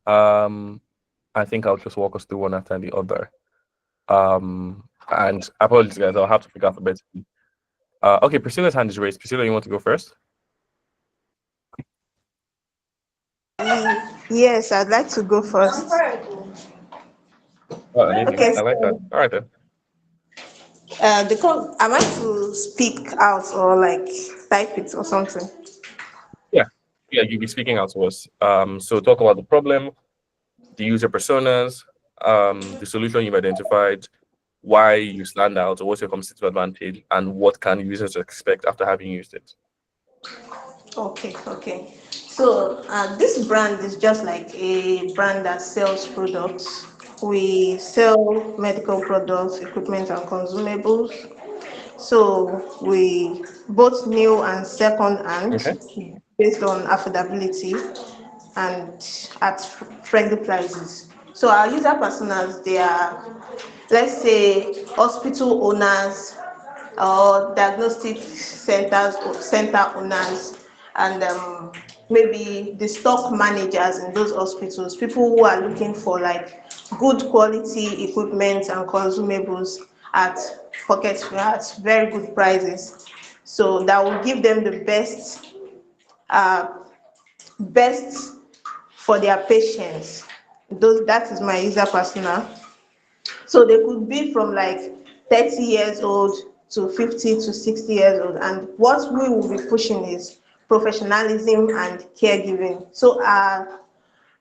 I think I'll just walk us through one after the other. And apologies, guys. I'll have to pick alphabetically. Okay, Priscilla's hand is raised. Priscilla, you want to go first? Yes, I'd like to go first. Oh, amazing. Okay, I like that. All right then. am I to speak out or like type it or something? Yeah, you'll be speaking out to us. So talk about the problem, the user personas, the solution you've identified, why you stand out, or what's your competitive advantage, and what can users expect after having used it. Okay. So this brand is just like a brand that sells products. We sell medical products, equipment, and consumables. So we both new and second hand Okay. based on affordability and at friendly prices. So our user personas, they are, let's say, hospital owners or diagnostic center owners and maybe the stock managers in those hospitals, people who are looking for like good quality equipment and consumables at at very good prices. So that will give them the uh, best for their patients. Those, that is my user persona. So they could be from like 30 years old to 50 to 60 years old. And what we will be pushing is professionalism and caregiving. So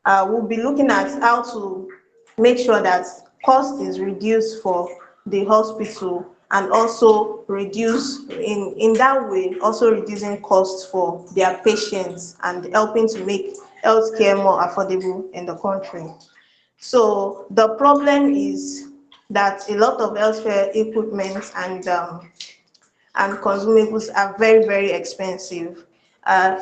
we'll be looking at how to make sure that cost is reduced for the hospital, and also reduce in that way, also reducing costs for their patients and helping to make healthcare more affordable in the country. So the problem is that a lot of healthcare equipment and consumables are very, very expensive.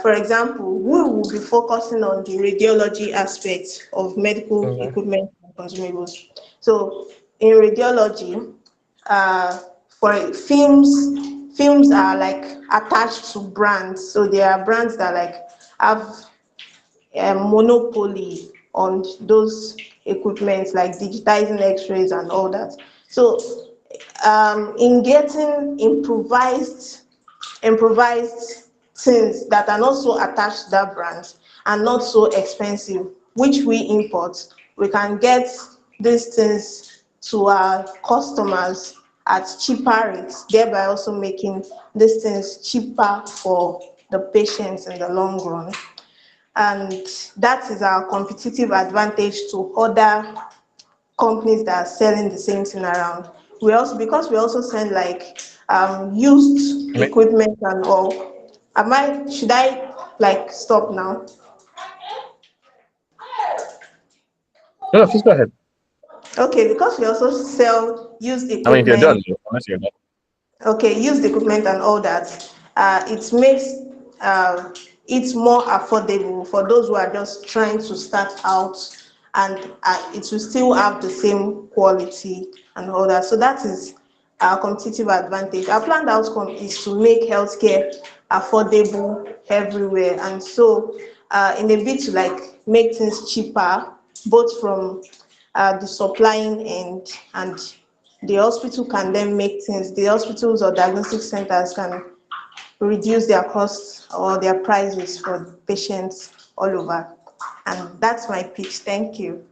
For example, we will be focusing on the radiology aspect of medical Mhm. equipment and consumables. So in radiology, uh, for films are like attached to brands. So there are brands that like have a monopoly on those equipment, like digitizing x-rays and all that. So in getting improvised things that are not so attached to that brand and not so expensive, which we import, we can get these things to our customers at cheaper rates, thereby also making these things cheaper for the patients in the long run. And that is our competitive advantage to other companies that are selling the same thing around. We also, because we also send like used Ama- equipment and all. Should I like stop now? No, no, please go ahead. Okay, because we also sell used I mean, if you're equipment. done, unless you're done. Okay, used equipment and all that. It makes uh, it more affordable for those who are just trying to start out, and it will still have the same quality and all that. So that is our competitive advantage. Our planned outcome is to make healthcare affordable everywhere, and so in a bit to like make things cheaper, both from the supplying end, and the hospital can then make things, the hospitals or diagnostic centers can reduce their costs or their prices for patients all over. And that's my pitch. Thank you.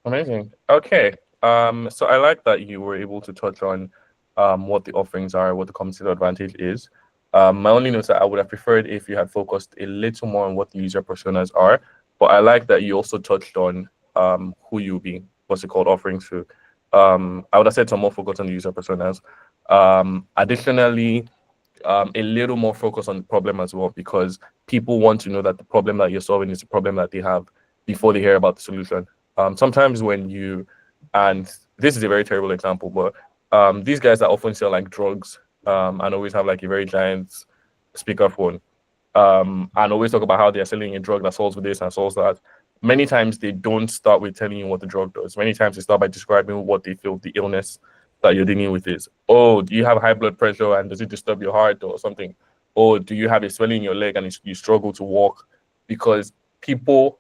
Amazing. Okay. So I like that you were able to touch on what the offerings are, what the competitive advantage is. My only note that I would have preferred if you had focused a little more on what the user personas are, but I like that you also touched on who you'll be, what's it called, offering to. I would have said some more focus on the user personas. Additionally, a little more focus on the problem as well, because people want to know that the problem that you're solving is the problem that they have before they hear about the solution. Sometimes when you, and this is a very terrible example, but these guys that often sell like drugs and always have like a very giant speakerphone and always talk about how they're selling a drug that solves this and solves that. Many times they don't start with telling you what the drug does. Many times they start by describing what they feel the illness that you're dealing with is. Oh, do you have high blood pressure and does it disturb your heart or something? Or do you have a swelling in your leg and you struggle to walk? Because people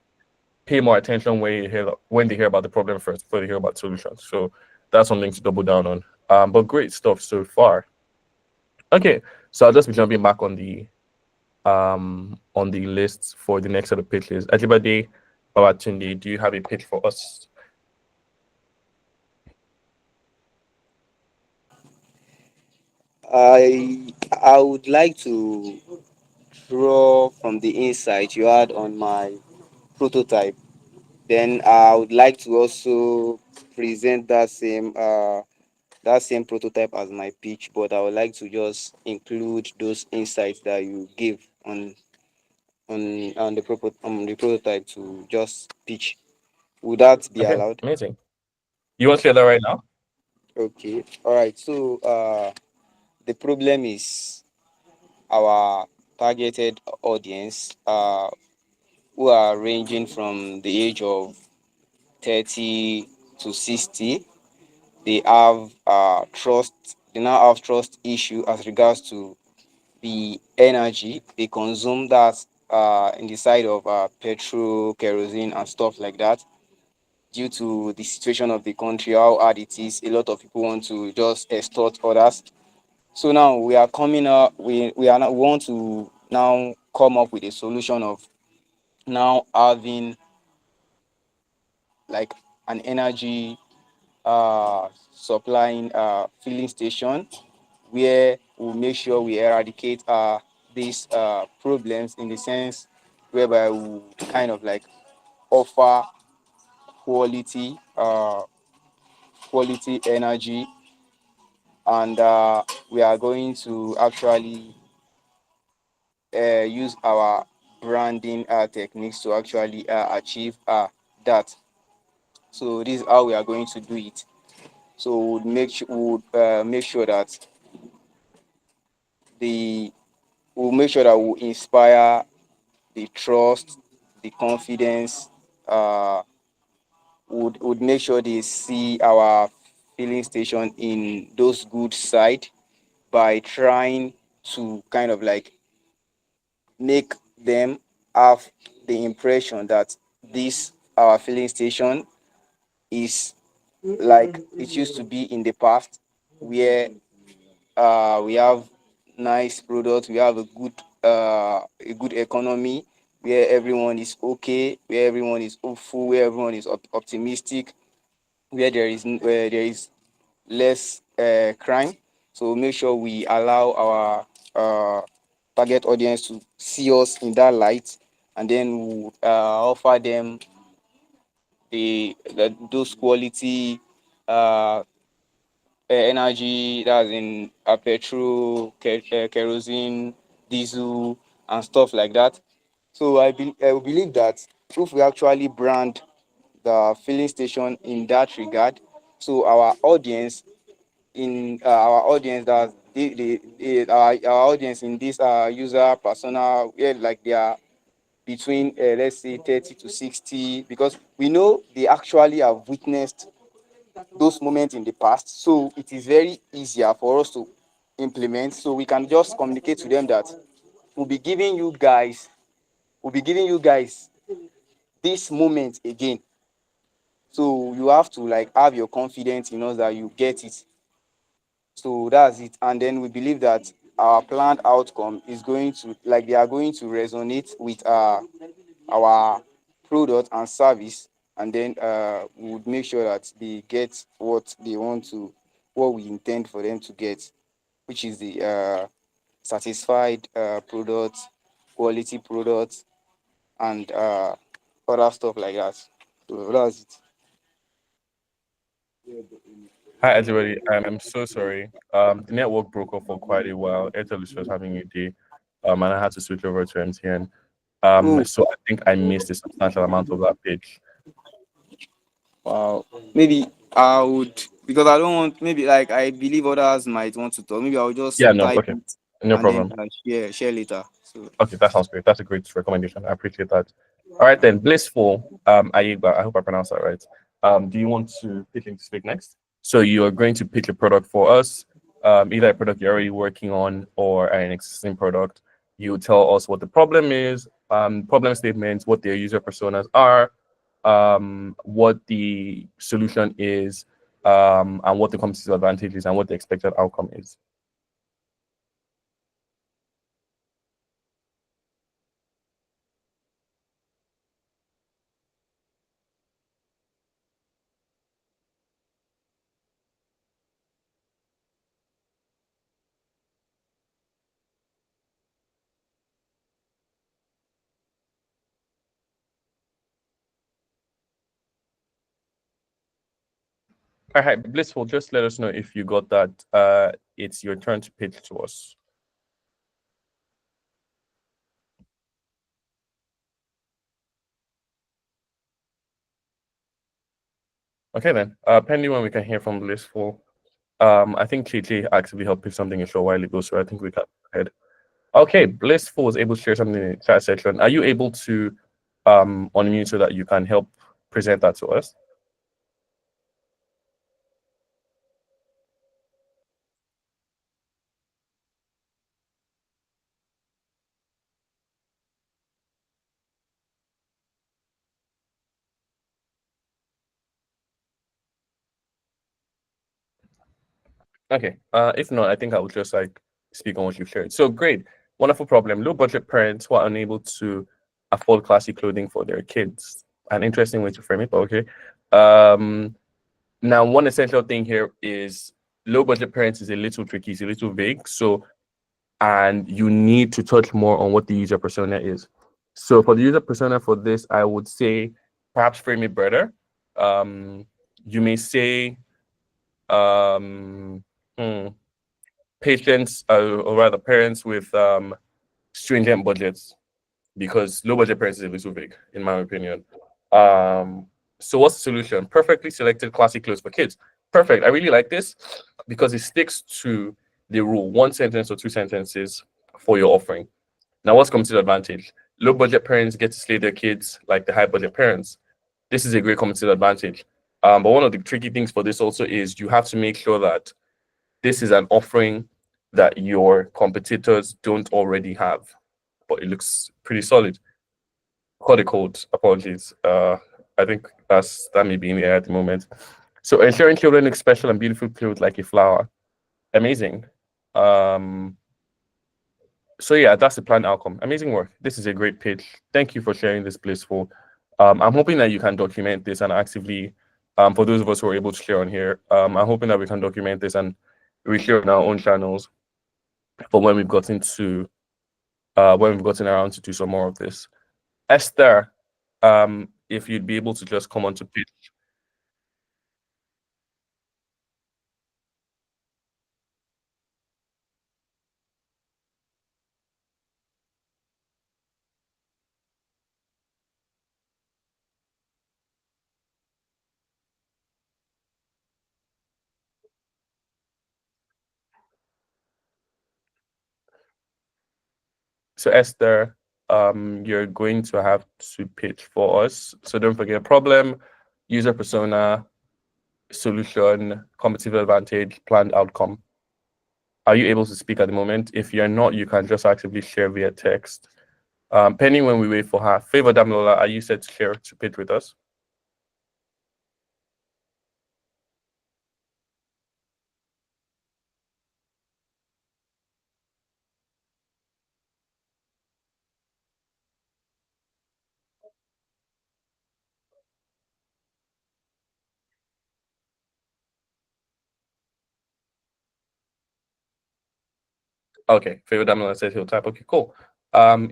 pay more attention when they hear about the problem first before they hear about solutions. So that's something to double down on. But great stuff so far. Okay, so I'll just be jumping back on the list for the next set of pitches. Ajibade Babatunde, do you have a pitch for us? I would like to draw from the insight you had on my prototype. Then I would like to also present that same prototype as my pitch, but I would like to just include those insights that you give on the prototype to just pitch. Would that be Okay, allowed? amazing. You want to share that right now? Okay. All right. So the problem is our targeted audience who are ranging from the age of 30 to 60. They have trust. They now have trust issue as regards to the energy they consume, that's in the side of petrol, kerosene, and stuff like that. Due to the situation of the country, how hard it is, a lot of people want to just extort others. So now we are coming up, we want to now come up with a solution of now having like an energy supplying filling station where we make sure we eradicate these problems, in the sense whereby we kind of like offer quality quality energy, and we are going to actually use our branding techniques to actually achieve that. So this is how we are going to do it. So make sure that the we'll make sure that we inspire the trust, the confidence. Would make sure they see our filling station in those good side, by trying to kind of like make them have the impression that this our filling station is like it used to be in the past, where we have nice products, we have a good economy, where everyone is okay, where everyone is hopeful, where everyone is optimistic, where there is less crime. So make sure we allow our target audience to see us in that light, and then we offer them those quality uh, energy, that's in petrol, kerosene, diesel, and stuff like that. So I believe that if we actually brand the filling station in that regard, so our audience, that our audience in this user persona, where like they are between let's say 30 to 60, because we know they actually have witnessed those moments in the past, so it is very easier for us to implement. So we can just communicate to them that we'll be giving you guys we'll be giving you guys this moment again. So you have to like have your confidence in us that you get it. So that's it. And then we believe that our planned outcome is going to like they are going to resonate with our product and service, and then we would make sure that they get what we intend for them to get, which is the satisfied product, quality product, and other stuff like that. So that's it. Hi, everybody. I'm so sorry. The network broke off for quite a while. Airtel was having a day, and I had to switch over to MTN. Oh, So I think I missed a substantial amount of that page. wow. Maybe I would, because I don't want, maybe like I believe others might want to talk. Maybe I'll just Yeah, no, type okay, it no and then problem. share later. So Okay, that sounds great. That's a great recommendation. I appreciate that. All right, then, Blissful, Ayigba, I hope I pronounced that right. Do you want to pitch in to speak next? So you are going to pitch a product for us, either a product you're already working on or an existing product. You tell us what the problem is, problem statements, what their user personas are, what the solution is, and what the competitive advantage is, and what the expected outcome is. All right, Blissful, just let us know if you got that. It's your turn to pitch to us. Okay, then. Pending when we can hear from Blissful. I think Chichi actually helped pitch something a short while ago, so I think we can go ahead. Okay, Blissful was able to share something in the chat section. Are you able to unmute so that you can help present that to us? Okay. If not, I think I would just like speak on what you've shared. So great, wonderful problem. Low budget parents who are unable to afford classy clothing for their kids. An interesting way to frame it, but okay. Um, Now, one essential thing here is low budget parents is a little tricky, it's a little vague. So, and you need to touch more on what the user persona is. So, for the user persona for this, I would say perhaps frame it better. Um, you may say, um, hmm, patients, or rather parents with stringent budgets, because low budget parents is a little vague, in my opinion. Um, so what's the solution? Perfectly selected classic clothes for kids. Perfect. I really like this because it sticks to the rule, one sentence or two sentences for your offering. Now, what's competitive advantage? Low budget parents get to slay their kids like the high budget parents. This is a great competitive advantage. But one of the tricky things for this also is you have to make sure that this is an offering that your competitors don't already have, but it looks pretty solid. Call the code. Apologies. I think that may be in the air at the moment. So ensuring children look special and beautiful clothes like a flower. Amazing. Um, so yeah, that's the planned outcome. Amazing work. This is a great pitch. Thank you for sharing this, Blissful. I'm hoping that you can document this and actively, for those of us who are able to share on here, I'm hoping that we can document this and we share on our own channels for when we've gotten around to do some more of this. Esther, if you'd be able to just come on to pitch. So Esther, you're going to have to pitch for us. So don't forget problem, user persona, solution, competitive advantage, planned outcome. Are you able to speak at the moment? If you're not, you can just actively share via text. Pending when we wait for her. Favor Damilola, are you set to share to pitch with us? Okay, Favor Damilola says he'll type. Okay, cool.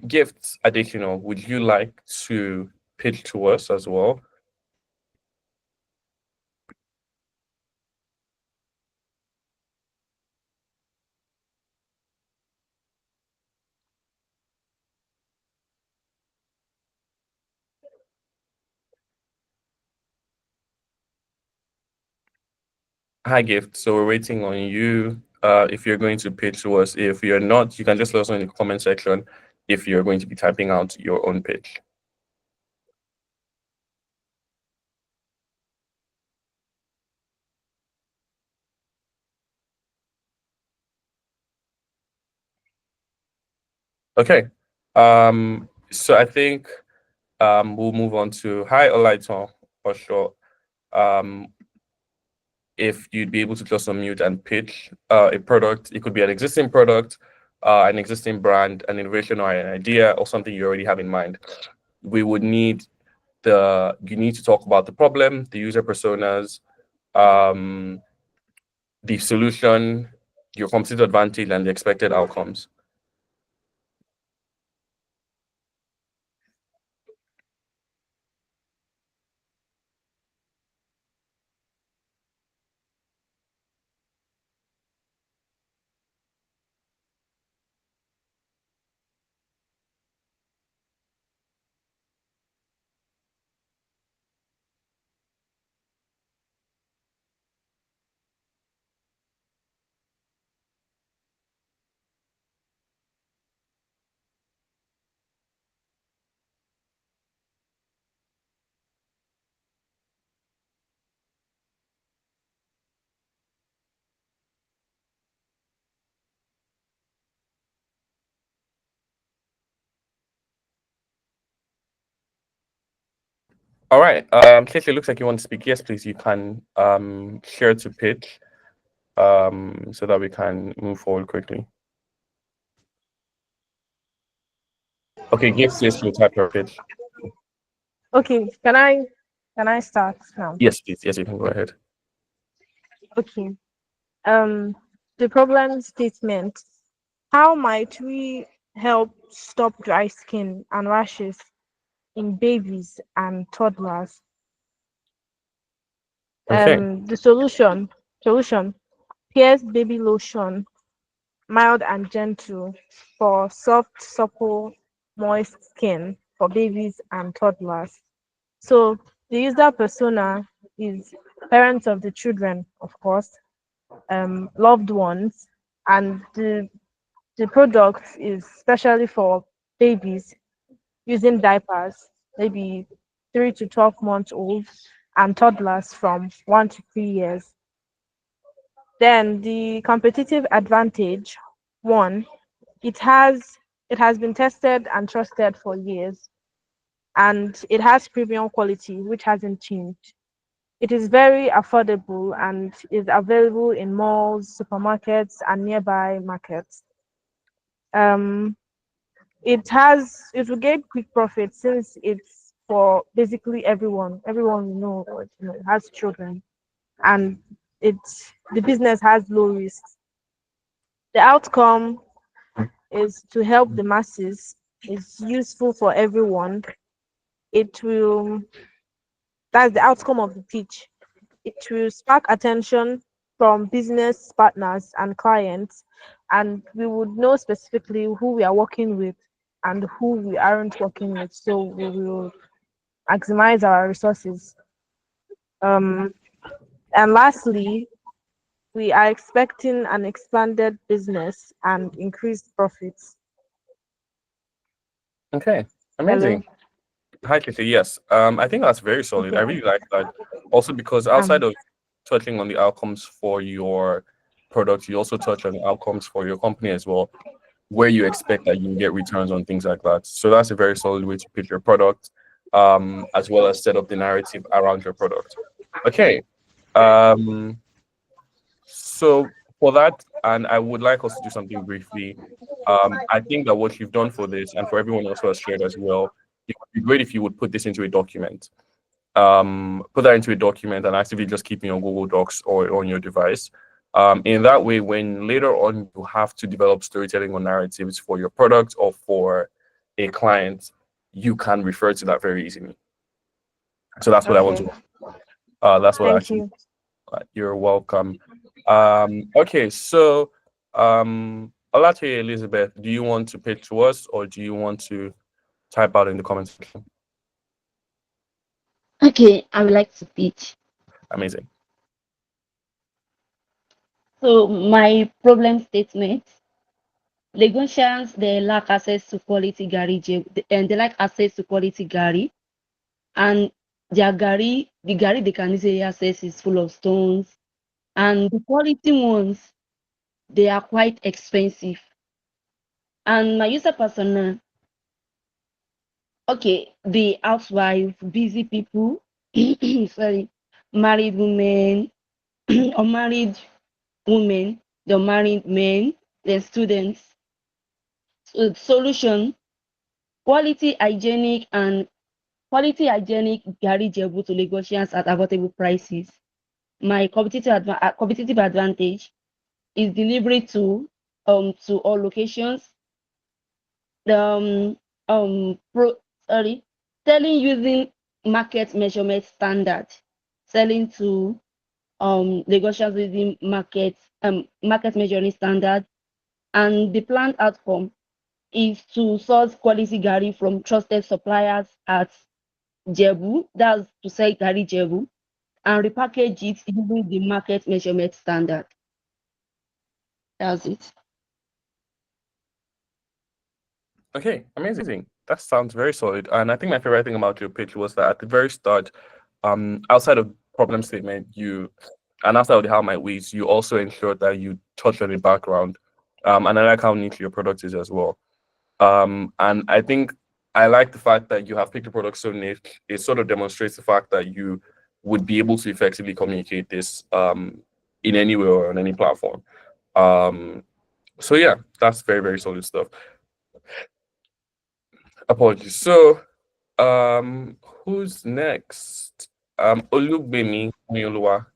Gifts additional. Would you like to pitch to us as well? Hi, Gift. So we're waiting on you. If you're going to pitch to us, if you're not, you can just let us know in the comment section if you're going to be typing out your own pitch. Okay. So I think we'll move on to hi Olaiton for sure. Um, if you'd be able to just unmute and pitch a product, it could be an existing product, an existing brand, an innovation or an idea or something you already have in mind. We would need you need to talk about the problem, the user personas, um, the solution, your competitive advantage, and the expected outcomes. All right. Kate, it looks like you want to speak. Yes, please. You can share to pitch. so that we can move forward quickly. Okay, Gift says you type your pitch. Okay, can I start now? Yes, please. Yes, you can go ahead. Okay. Um, the problem statement. How might we help stop dry skin and rashes in babies and toddlers? Okay. The solution. Pears baby lotion, mild and gentle for soft, supple, moist skin for babies and toddlers. So the user persona is parents of the children, of course, loved ones, and the product is specially for babies using diapers, maybe 3 to 12 months old, and toddlers from 1 to 3 years. Then the competitive advantage, one, it has it has been tested and trusted for years, and it has premium quality which hasn't changed. It is very affordable and is available in malls, supermarkets, and nearby markets. Um, it will get quick profit since it's for basically everyone. Everyone we know, has children, and the business has low risk. The outcome is to help the masses. It's useful for everyone. It will That's the outcome of the pitch. It will spark attention from business partners and clients, and we would know specifically who we are working with and who we aren't working with. So we will maximize our resources. Um, and lastly, we are expecting an expanded business and increased profits. Okay. Hello. Amazing. Hi, Kitty. Yes. I think that's very solid. I Okay. really like that. Also, because outside Um. of touching on the outcomes for your product, you also touch on the outcomes for your company as well, where you expect that you get returns on things like that. So that's a very solid way to pitch your product, as well as set up the narrative around your product. Okay. Um, so for that, and I would like us to do something briefly. I think that what you've done for this and for everyone else who has shared as well, it would be great if you would put this into a document. Put that into a document and actively just keep it on Google Docs or on your device. In that way, when later on you have to develop storytelling or narratives for your product or for a client, you can refer to that very easily. So that's what I want Okay. to. That's what I Thank actually. you. You're welcome. Okay, so Alate Elizabeth, do you want to pitch to us or do you want to type out in the comment section? Okay, I would like to pitch. Amazing. So my problem statement: Lagosians, they lack access to quality and they lack access to quality gari, and their the gari they can easily access is full of stones, and the quality ones they are quite expensive. And my user persona, okay, the housewife, busy people, sorry, married women, unmarried women, the married men, the students. So solution: quality hygienic Gary Jebu to Lagosians at affordable prices. My competitive advantage is delivery to all locations. The selling using market measurement standard, selling to Lagosians using market measuring standard, and the planned outcome is to source quality gari from trusted suppliers at Jebu, that's to sell gari Jebu, and repackage it using the market measurement standard. That's it. Okay, amazing. That sounds very solid. And I think my favorite thing about your pitch was that at the very start, outside of problem statement, and outside of the how my ways, you also ensured that you touch on the background. And I like how neat your product is as well. And I think I like the fact that you have picked a product so niche. It sort of demonstrates the fact that you would be able to effectively communicate this in any way or on any platform. So yeah, that's very, very solid stuff. Apologies. So who's next? Olugbemi Mioluwa.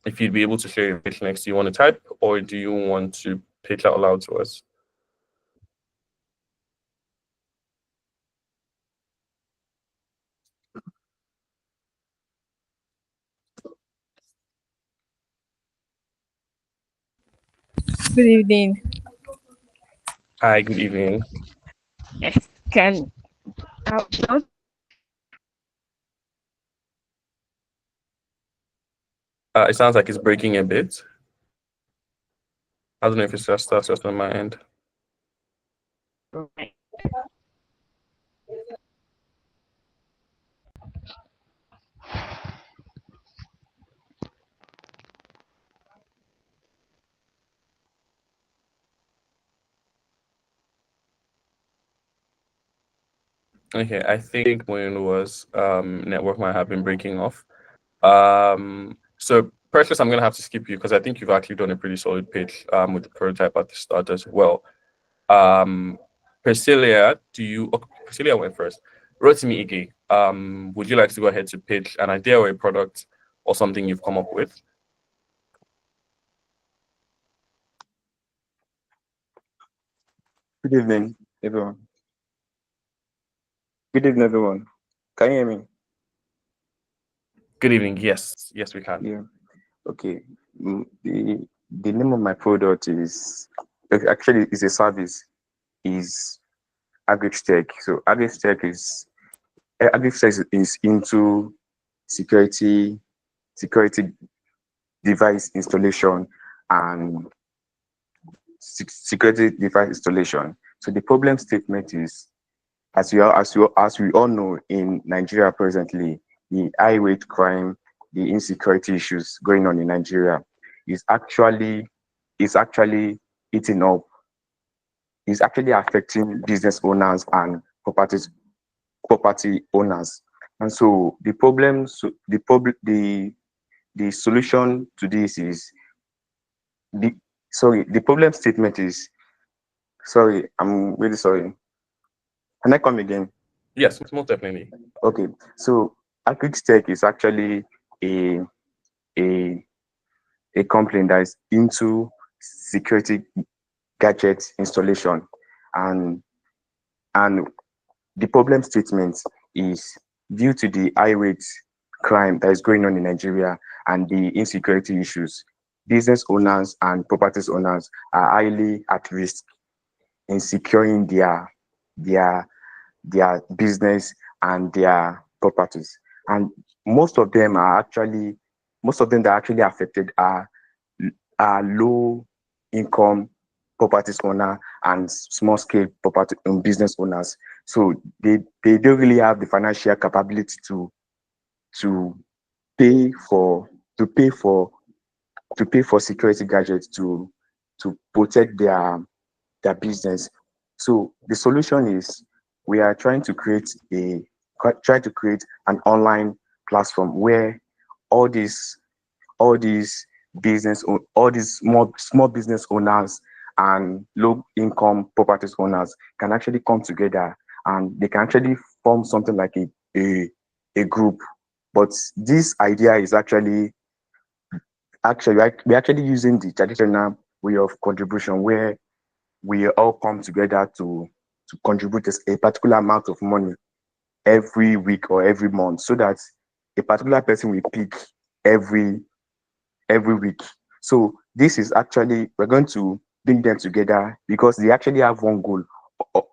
If you'd be able to share your pitch next, do you want to type or do you want to pitch out loud to us? Good evening. Hi, good evening. Can It sounds like it's breaking a bit. I don't know if it's just on my end. Okay, I think when was network might have been breaking off. So Precious, I'm gonna have to skip you because I think you've actually done a pretty solid pitch with the prototype at the start as well. Priscilla, Priscilla went first. Rotimi Ige, would you like to go ahead to pitch an idea or a product or something you've come up with? Good evening, everyone. Good evening, everyone. Can you hear me? Good evening. Yes, we can. Yeah. Okay. The name of my product is actually is a service. Is AgrixTech. So AgrixTech is into security device installation and security device installation. So the problem statement is, as we all know, in Nigeria presently, the high rate crime, the insecurity issues going on in Nigeria is actually eating up, is actually affecting business owners and property owners. And so the solution to this is the problem statement is, sorry, I'm really sorry. Can I come again? Yes, most definitely. Okay, so AgrixTech is actually a company that is into security gadget installation, and the problem statement is, due to the high rate crime that is going on in Nigeria and the insecurity issues, business owners and properties owners are highly at risk in securing their business and their properties. And most of them that are actually affected are low income properties owner and small scale property business owners. So they don't really have the financial capability to pay for security gadgets to protect their business. So the solution is, we are trying to create an online platform where all these small business owners and low income properties owners can actually come together, and they can actually form something like a group. But this idea is actually we're actually using the traditional way of contribution, where we all come together to contribute a particular amount of money every week or every month, so that a particular person will pick every week. So this is actually, we're going to bring them together because they actually have one goal. Of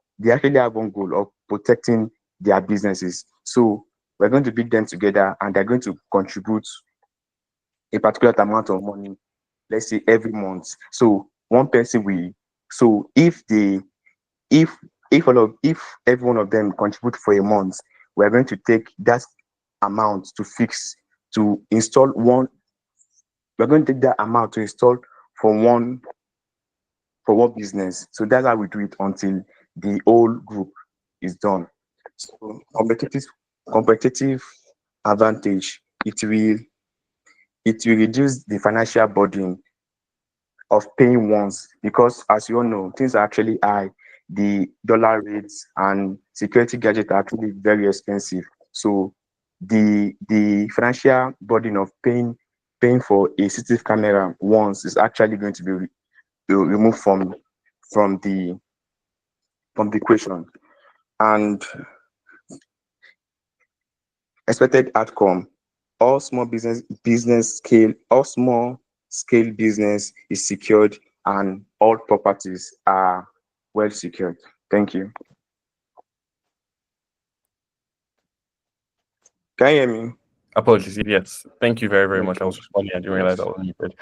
protecting their businesses. So we're going to bring them together, and they're going to contribute a particular amount of money, let's say every month. So one person will. So if every one of them contribute for a month, we're going to take that amount to install one. We're going to take that amount to install for one business. So that's how we do it until the whole group is done. So competitive advantage, it will it will reduce the financial burden of paying once, because as you all know, things are actually high. The dollar rates and security gadgets are actually very expensive. So the financial burden of paying for a CCTV camera once is actually going to be removed from the from the equation. And expected outcome: all small scale business is secured, and all properties are well secured. Thank you. Can you hear me? Apologies. Yes. Thank you very, very much. I was responding. I didn't realize I was muted.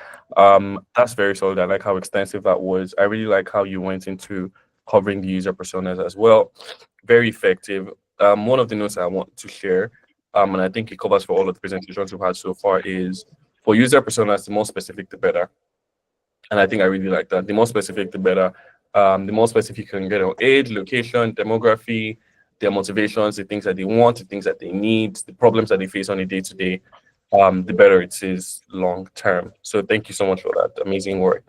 That's very solid. I like how extensive that was. I really like how you went into covering the user personas as well. Very effective. One of the notes I want to share, and I think it covers for all of the presentations we've had so far, is for user personas, the more specific, the better. And I think I really like that. The more specific, the better. The more specific you can get on age, location, demography, their motivations, the things that they want, the things that they need, the problems that they face on a day to day, the better it is long term. So thank you so much for that amazing work.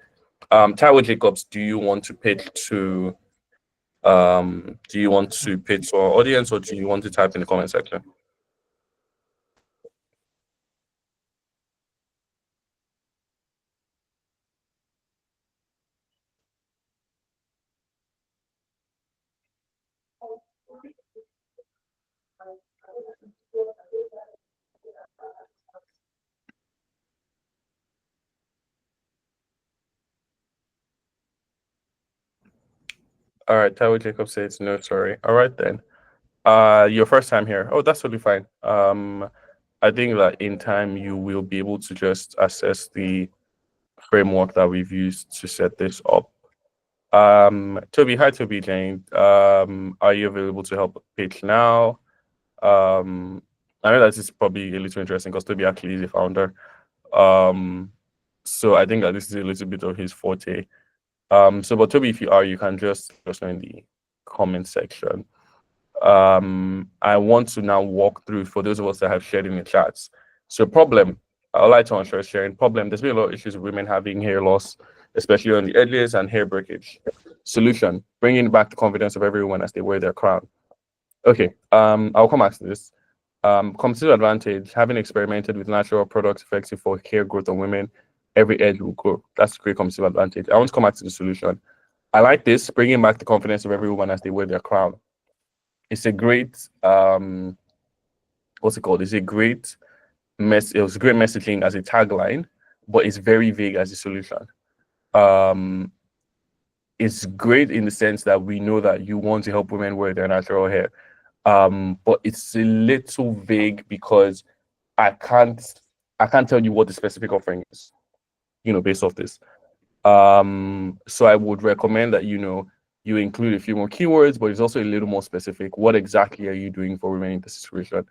Taiwo Jacobs, do you want to pitch to our audience, or do you want to type in the comment section? All right, Taiwo Jacobs says no, sorry. All right then. Your first time here. Oh, that's totally fine. I think that in time you will be able to just assess the framework that we've used to set this up. Toby, hi Toby Jane. Are you available to help pitch now? I know that is probably a little interesting because Toby actually is a founder. So I think that this is a little bit of his forte. But Toby, if you are, you can just know in the comment section. I want to now walk through for those of us that have shared in the chats. So problem, I would like to ensure sharing problem. There's been a lot of issues with women having hair loss, especially on the edges and hair breakage. Solution, bringing back the confidence of everyone as they wear their crown. Okay, I'll come back to this. Competitive advantage, having experimented with natural products effective for hair growth on women, every edge will grow. That's a great competitive advantage. I want to come back to the solution. I like this, bringing back the confidence of everyone as they wear their crown. It's a great, what's it called? It's a great it was great messaging as a tagline, but it's very vague as a solution. It's great in the sense that we know that you want to help women wear their natural hair. But it's a little vague because I can't tell you what the specific offering is, based off this. So I would recommend that, you include a few more keywords, but it's also a little more specific. What exactly are you doing for women in this situation?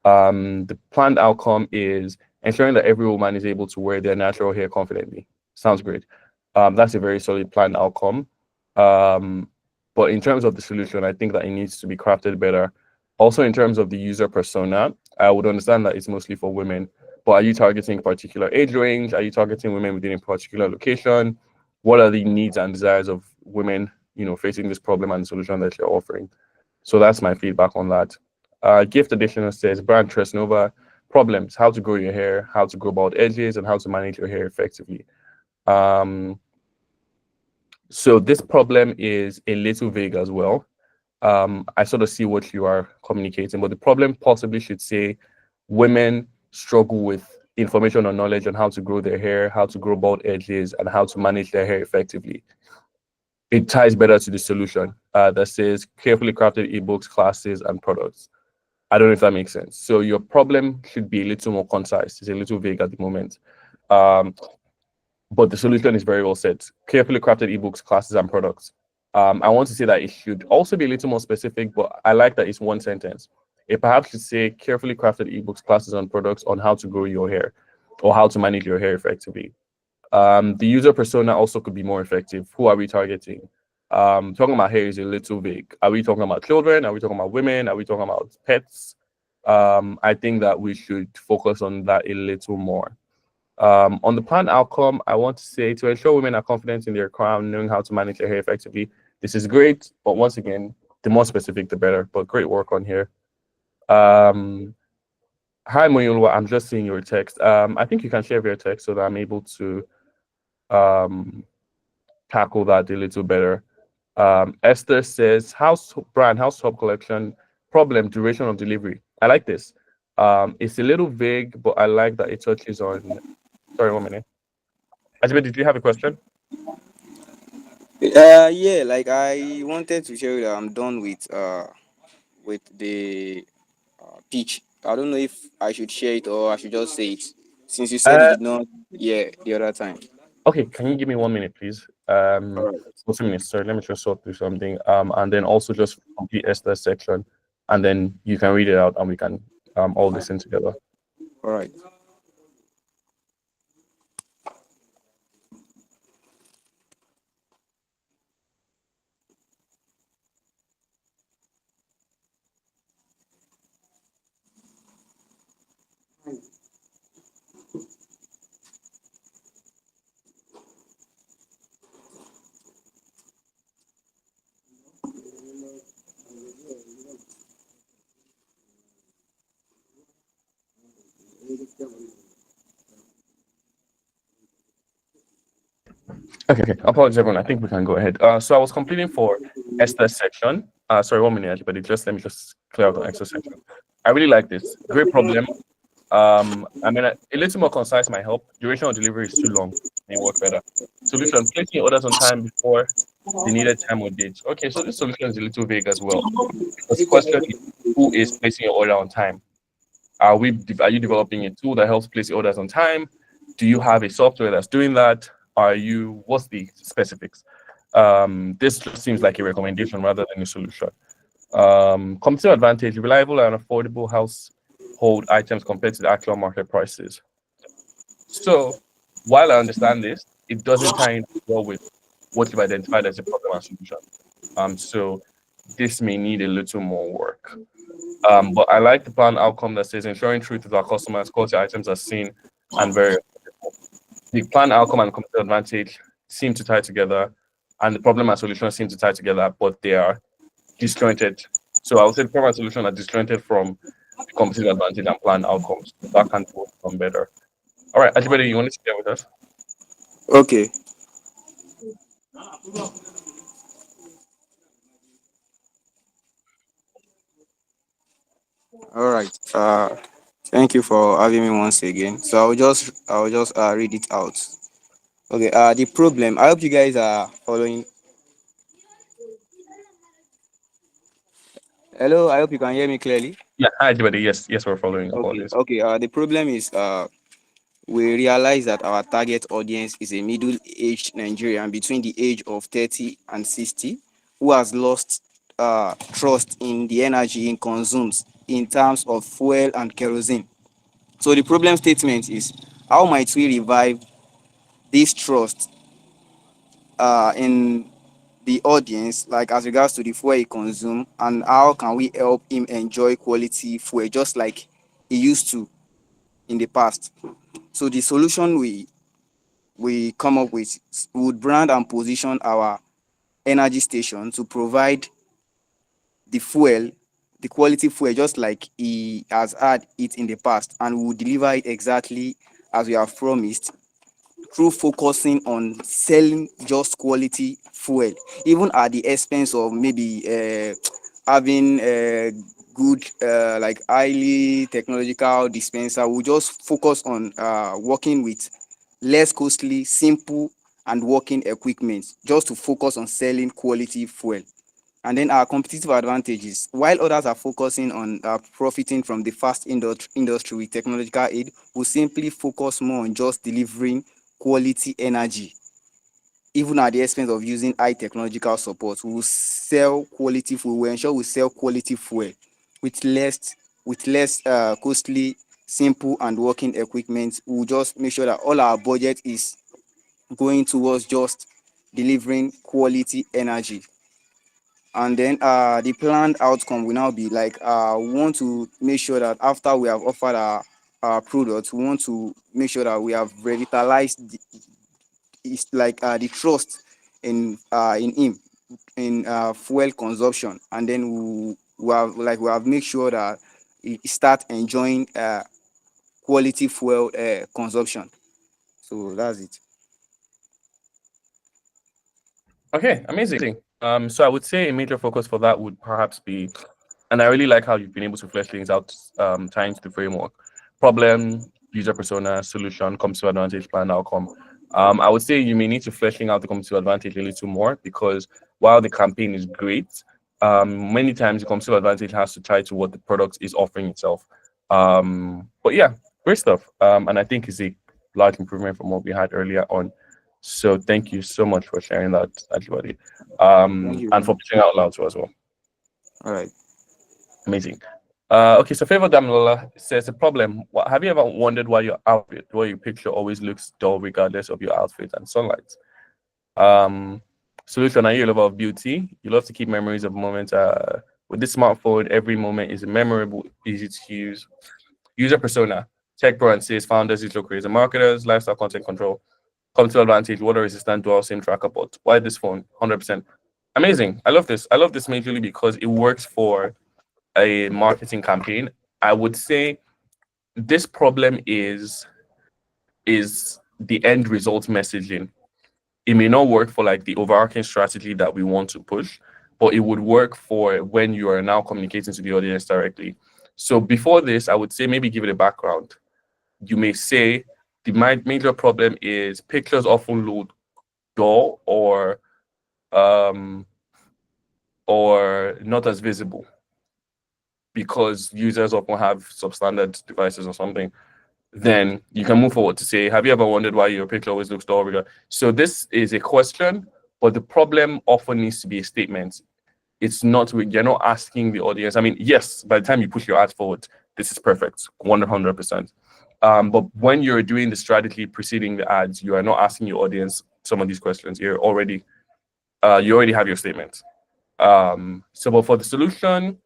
The planned outcome is ensuring that every woman is able to wear their natural hair confidently. Sounds great. That's a very solid planned outcome. But in terms of the solution, I think that it needs to be crafted better. Also, in terms of the user persona, I would understand that it's mostly for women, but are you targeting a particular age range? Are you targeting women within a particular location? What are the needs and desires of women, facing this problem and the solution that you're offering? So that's my feedback on that. Gift Additional says, brand Trust Nova, problems, how to grow your hair, how to grow bald edges, and how to manage your hair effectively. So this problem is a little vague as well. I sort of see what you are communicating, but the problem possibly should say women struggle with information or knowledge on how to grow their hair, how to grow bald edges, and how to manage their hair effectively. It ties better to the solution that says carefully crafted ebooks, classes, and products. I don't know if that makes sense. So your problem should be a little more concise. It's a little vague at the moment. But the solution is very well set. Carefully crafted ebooks, classes, and products. I want to say that it should also be a little more specific, but I like that it's one sentence. It perhaps should say carefully crafted ebooks, classes, and products on how to grow your hair or how to manage your hair effectively. The user persona also could be more effective. Who are we targeting? Talking about hair is a little vague. Are we talking about children? Are we talking about women? Are we talking about pets? I think that we should focus on that a little more. On the planned outcome, I want to say to ensure women are confident in their crown, knowing how to manage their hair effectively. This is great, but once again, the more specific, the better. But great work on here. Hi, Moyolwa, I'm just seeing your text. I think you can share your text so that I'm able to tackle that a little better. Esther says, house brand, house top collection, problem, duration of delivery. I like this. It's a little vague, but I like that it touches on. Sorry, 1 minute. Ajibade, did you have a question? Yeah, like I wanted to share that I'm done with the pitch. I don't know if I should share it or I should just say it, since you said you Uh, did not. Yeah, the other time. okay, can you give me 1 minute, please? All right. 2 minutes. Sorry, let me just sort through something. And then also just complete Esther's section, and then you can read it out, and we can all listen together. All right. Okay. Apologies, everyone. I think we can go ahead. So I was completing for Esther's section. Sorry, 1 minute, everybody. Let me just clear out the Esther section. I really like this. Great problem. I mean, a little more concise might help. Duration of delivery is too long. May work better. Solution: placing orders on time before the needed time or date. Okay, so this solution is a little vague as well. Because the question is, who is placing your order on time? Are you developing a tool that helps place your orders on time? Do you have a software that's doing that? What's the specifics? This just seems like a recommendation rather than a solution. Competitive advantage: reliable and affordable household items compared to the actual market prices. So while I understand this, it doesn't tie in well with what you've identified as a problem and solution. So this may need a little more work. But I like the plan outcome that says ensuring truth with our customers, quality items are seen and very affordable. The plan outcome and competitive advantage seem to tie together, and the problem and solution seem to tie together, but they are disjointed. So I would say the problem and solution are disjointed from the competitive advantage and plan outcomes. That can both come better. All right, Ajibade, you want to share with us? Okay. All right. Thank you for having me once again. So I'll just read it out. Okay. The problem. I hope you guys are following. Hello. I hope you can hear me clearly. Yeah, hi, Ajibade. Yes, we're following. Okay. Apologies. Okay. The problem is we realize that our target audience is a middle-aged Nigerian between the age of 30 and 60 who has lost trust in the energy it consumes in terms of fuel and kerosene. So the problem statement is, how might we revive this trust in the audience, like as regards to the fuel he consume, and how can we help him enjoy quality fuel just like he used to in the past? So the solution we come up with would brand and position our energy station to provide the fuel, the quality fuel, just like he has had it in the past, and we will deliver it exactly as we have promised through focusing on selling just quality fuel, even at the expense of maybe having a good like highly technological dispenser. We'll just focus on working with less costly, simple and working equipment, just to focus on selling quality fuel. And then our competitive advantages, while others are focusing on profiting from the fast industry with technological aid, we simply focus more on just delivering quality energy, even at the expense of using high technological support. We will sell quality fuel. We ensure we sell quality fuel with less costly, simple and working equipment. We will just make sure that all our budget is going towards just delivering quality energy. And then the planned outcome will now be like we want to make sure that after we have offered our products, we want to make sure that we have revitalized the trust in him, in fuel consumption, and then we have make sure that he start enjoying quality fuel consumption. So that's it. Okay, amazing. So I would say a major focus for that would perhaps be, and I really like how you've been able to flesh things out, tying to the framework: problem, user persona, solution, competitive advantage, plan, outcome. I would say you may need to fleshing out the competitive advantage a little more, because while the campaign is great, many times the competitive advantage has to tie to what the product is offering itself. But yeah, great stuff. And I think it's a large improvement from what we had earlier on. So thank you so much for sharing that, everybody. Thank you. And for putting out loud too as well. All right. Amazing. Okay, so Favor Damilola says the problem. Have you ever wondered why your outfit, why your picture always looks dull regardless of your outfit and sunlight? Solution: are you a lover of beauty? You love to keep memories of moments. With this smartphone, every moment is memorable, easy to use. User persona: tech brand says founders, digital creators, and marketers, lifestyle content control. Competitive advantage: water resistant dual SIM tracker bot. Why this phone? 100%. Amazing. I love this. I love this majorly because it works for a marketing campaign. I would say this problem is the end result messaging. It may not work for like the overarching strategy that we want to push, but it would work for when you are now communicating to the audience directly. So before this, I would say maybe give it a background. You may say the major problem is pictures often look dull or not as visible because users often have substandard devices or something. Then you can move forward to say, have you ever wondered why your picture always looks dull? So this is a question, but the problem often needs to be a statement. It's not, you're not asking the audience. I mean, yes, by the time you push your ads forward, this is perfect, 100%. But when you're doing the strategy preceding the ads, you are not asking your audience some of these questions. You already have your statement. So, but for the solution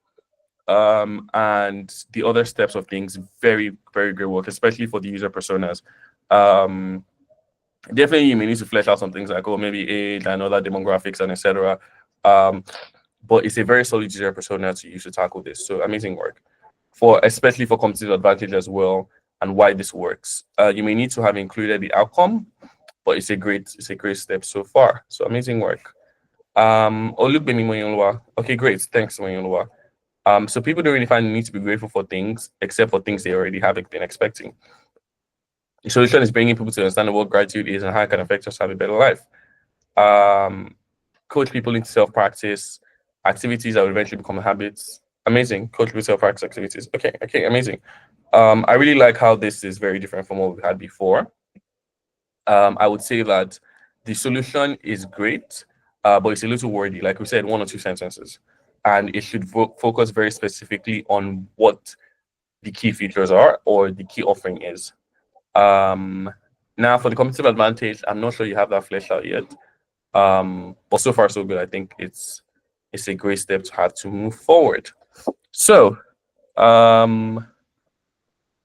and the other steps of things, very, very great work, especially for the user personas. Definitely, you may need to flesh out some things like, oh, maybe age and other demographics and etc. But it's a very solid user persona to use to tackle this. So amazing work, especially for competitive advantage as well, and why this works. You may need to have included the outcome, but it's a great step so far. So amazing work. Olubemi Moyonlua. Okay, great. Thanks, Moyonlua. So people don't really find the need to be grateful for things, except for things they already have been expecting. The solution is bringing people to understand what gratitude is and how it can affect us to have a better life. Coach people into self-practice, activities that will eventually become habits. Amazing. Coach people self-practice activities. Okay, amazing. I really like how this is very different from what we had before. I would say that the solution is great, but it's a little wordy. Like we said, 1 or 2 sentences. And it should focus very specifically on what the key features are or the key offering is. Now, for the competitive advantage, I'm not sure you have that fleshed out yet. But so far, so good. I think it's a great step to have to move forward. So,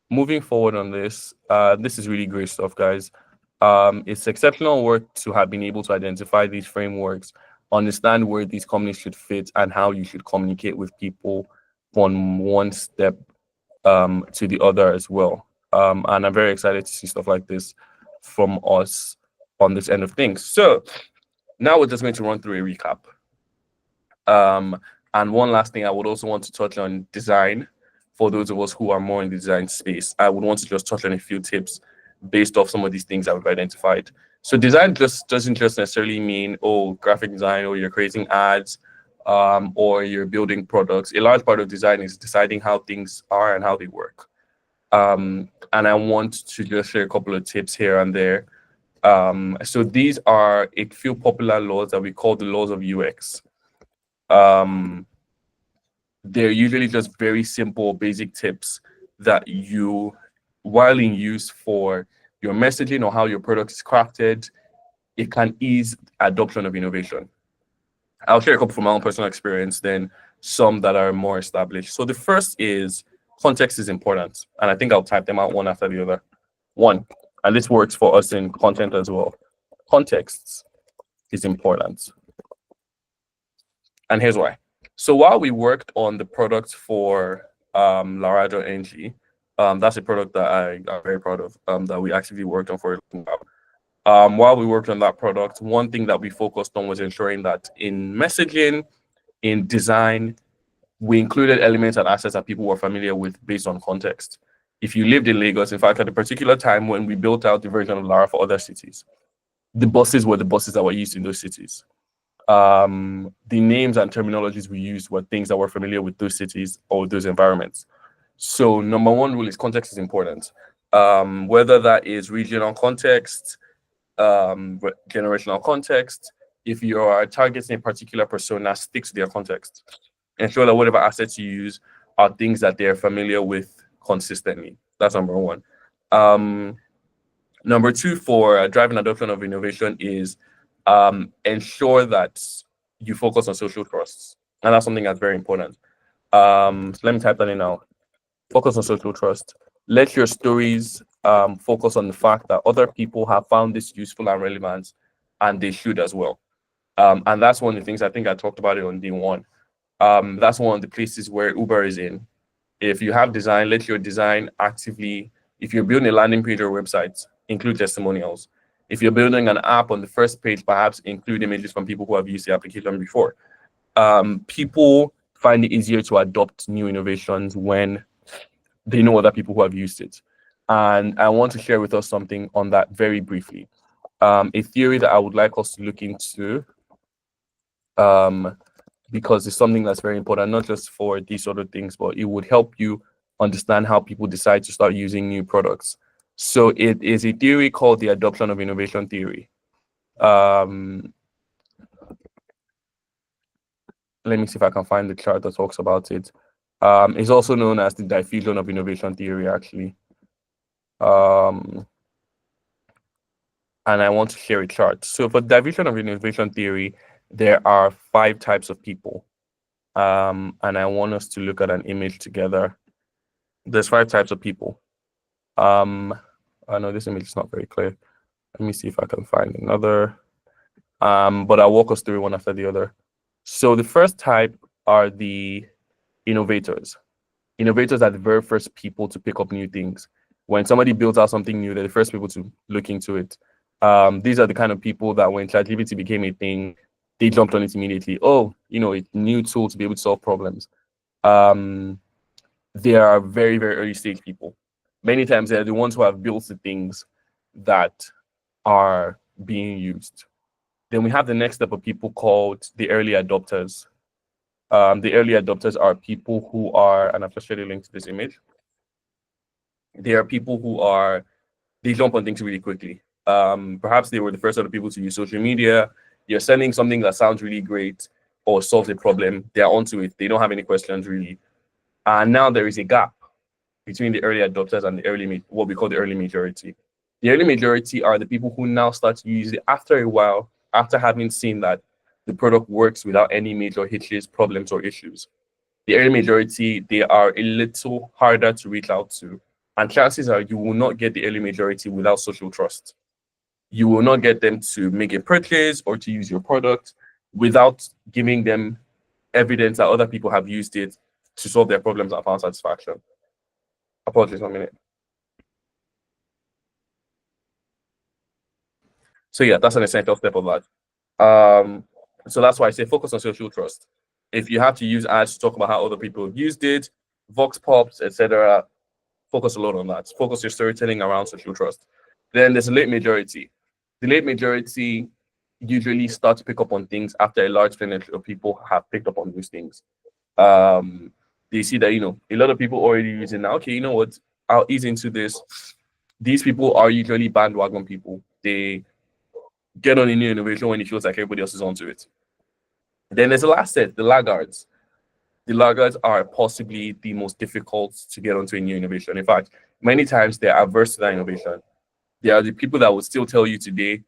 moving forward on this, this is really great stuff, guys. It's exceptional work to have been able to identify these frameworks, understand where these companies should fit, and how you should communicate with people from one step to the other as well. And I'm very excited to see stuff like this from us on this end of things. So now we're just going to run through a recap. And one last thing, I would also want to touch on design. For those of us who are more in the design space, I would want to just touch on a few tips based off some of these things that we've identified. So design doesn't just necessarily mean, oh, graphic design, or you're creating ads, or you're building products. A large part of design is deciding how things are and how they work. And I want to just share a couple of tips here and there. So these are a few popular laws that we call the laws of UX. They're usually just very simple, basic tips that you, while in use for your messaging or how your product is crafted, it can ease adoption of innovation. I'll share a couple from my own personal experience, then some that are more established. So the first is context is important. And I think I'll type them out one after the other. One, and this works for us in content as well. Context is important. And here's why. So while we worked on the product for Larajo NG, that's a product that I'm very proud of, that we actively worked on for a long time. While we worked on that product, one thing that we focused on was ensuring that in messaging, in design, we included elements and assets that people were familiar with based on context. If you lived in Lagos, in fact, at a particular time when we built out the version of Lara for other cities, the buses were the buses that were used in those cities. The names and terminologies we used were things that were familiar with those cities or those environments. So number one rule is context is important. Whether that is regional context, generational context, if you are targeting a particular persona, stick to their context. Ensure that whatever assets you use are things that they're familiar with consistently. That's number one. Number two for driving adoption of innovation is ensure that you focus on social trusts. And that's something that's very important. So let me type that in now. Focus on social trust. Let your stories focus on the fact that other people have found this useful and relevant, and they should as well. And that's one of the things I think I talked about it on day one. That's one of the places where Uber is in. If you have design, let your design actively, if you're building a landing page or website, include testimonials. If you're building an app, on the first page, perhaps include images from people who have used the application before. People find it easier to adopt new innovations when they know other people who have used it. And I want to share with us something on that very briefly. A theory that I would like us to look into, because it's something that's very important, not just for these sort of things, but it would help you understand how people decide to start using new products. So it is a theory called the adoption of innovation theory. Let me see if I can find the chart that talks about it. It's also known as the diffusion of innovation theory, actually. And I want to share a chart. So for diffusion of innovation theory, there are 5 types of people. And I want us to look at an image together. There's 5 types of people. I know this image is not very clear. Let me see if I can find another. But I'll walk us through one after the other. So the first type are the innovators. Innovators are the very first people to pick up new things. When somebody builds out something new, they're the first people to look into it. These are the kind of people that when ChatGPT became a thing, they jumped on it immediately. Oh, you know, it's a new tool to be able to solve problems. They are very, very early stage people. Many times they're the ones who have built the things that are being used. Then we have the next step of people called the early adopters. The early adopters are people who are, and I've just shared a link to this image. They are people who are, they jump on things really quickly. Perhaps they were the first sort of people to use social media. You're sending something that sounds really great or solves a problem. They're onto it. They don't have any questions really. And now there is a gap between the early adopters and the what we call the early majority. The early majority are the people who now start to use it after a while, after having seen that the product works without any major hitches, problems, or issues. The early majority, they are a little harder to reach out to. And chances are you will not get the early majority without social trust. You will not get them to make a purchase or to use your product without giving them evidence that other people have used it to solve their problems and found satisfaction. Apologies, 1 minute. So yeah, that's an essential step of that. So that's why I say focus on social trust. If you have to use ads to talk about how other people have used it, vox pops, etc., focus a lot on that. Focus your storytelling around social trust. Then there's a late majority. The late majority usually start to pick up on things after a large percentage of people have picked up on those things. They see that, you know, a lot of people already using now. Okay, you know what? I'll ease into this. These people are usually bandwagon people. They get on a new innovation when it feels like everybody else is onto it. Then there's the last set, the laggards. The laggards are possibly the most difficult to get onto a new innovation. In fact, many times they're averse to that innovation. They are the people that will still tell you today,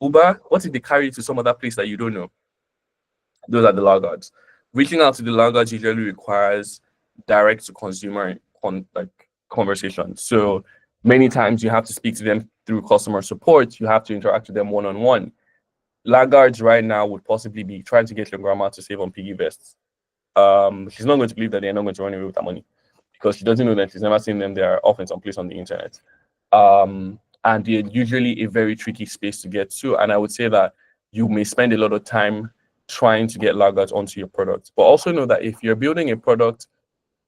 Uber, what if they carry you to some other place that you don't know? Those are the laggards. Reaching out to the laggards usually requires direct to consumer conversation. So many times you have to speak to them through customer support. You have to interact with them one-on-one. Laggards right now would possibly be trying to get your grandma to save on piggy vests. She's not going to believe that they're not going to run away with that money because she doesn't know that she's never seen them. They are often someplace on the internet. And they're usually a very tricky space to get to. And I would say that you may spend a lot of time trying to get laggards onto your product. But also know that if you're building a product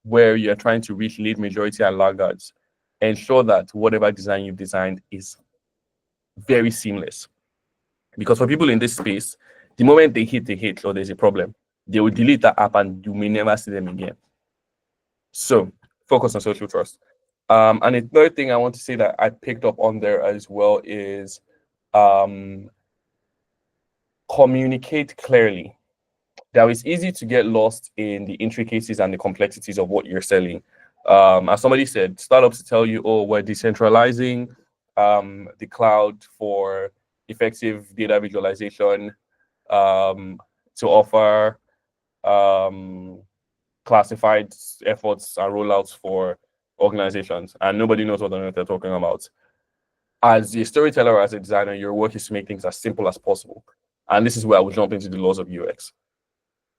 where you're trying to reach lead majority and laggards, ensure that whatever design you've designed is very seamless. Because for people in this space, the moment they hit or there's a problem, they will delete that app and you may never see them again. So focus on social trust. And another thing I want to say that I picked up on there as well is communicate clearly. Now, it's easy to get lost in the intricacies and the complexities of what you're selling. As somebody said, startups tell you, oh, we're decentralizing the cloud for effective data visualization to offer classified efforts and rollouts for organizations, and nobody knows what on earth they're talking about. As a storyteller or as a designer, your work is to make things as simple as possible. And this is where I will jump into the laws of UX.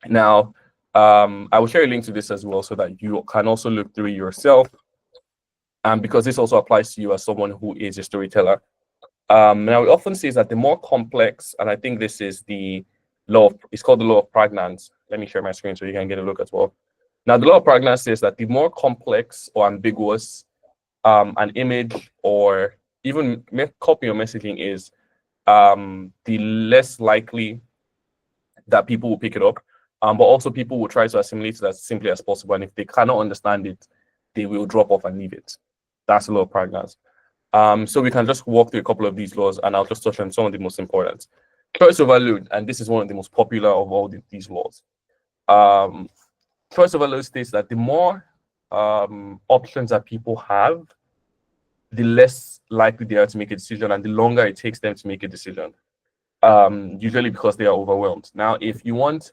Now, I will share a link to this as well so that you can also look through it yourself. And because this also applies to you as someone who is a storyteller. Now, it often says that the more complex, and I think this is the law, it's called the law of Pragnanz. Let me share my screen so you can get a look as well. Now, the law of Pragnanz says that the more complex or ambiguous an image or even copy or messaging is, the less likely that people will pick it up. But also people will try to assimilate it as simply as possible. And if they cannot understand it, they will drop off and leave it. That's the law of Pragnanz. So we can just walk through a couple of these laws, and I'll just touch on some of the most important. Choice overload, and this is one of the most popular of all these laws. Choice overload states that the more options that people have, the less likely they are to make a decision, and the longer it takes them to make a decision. Usually because they are overwhelmed. Now, if you want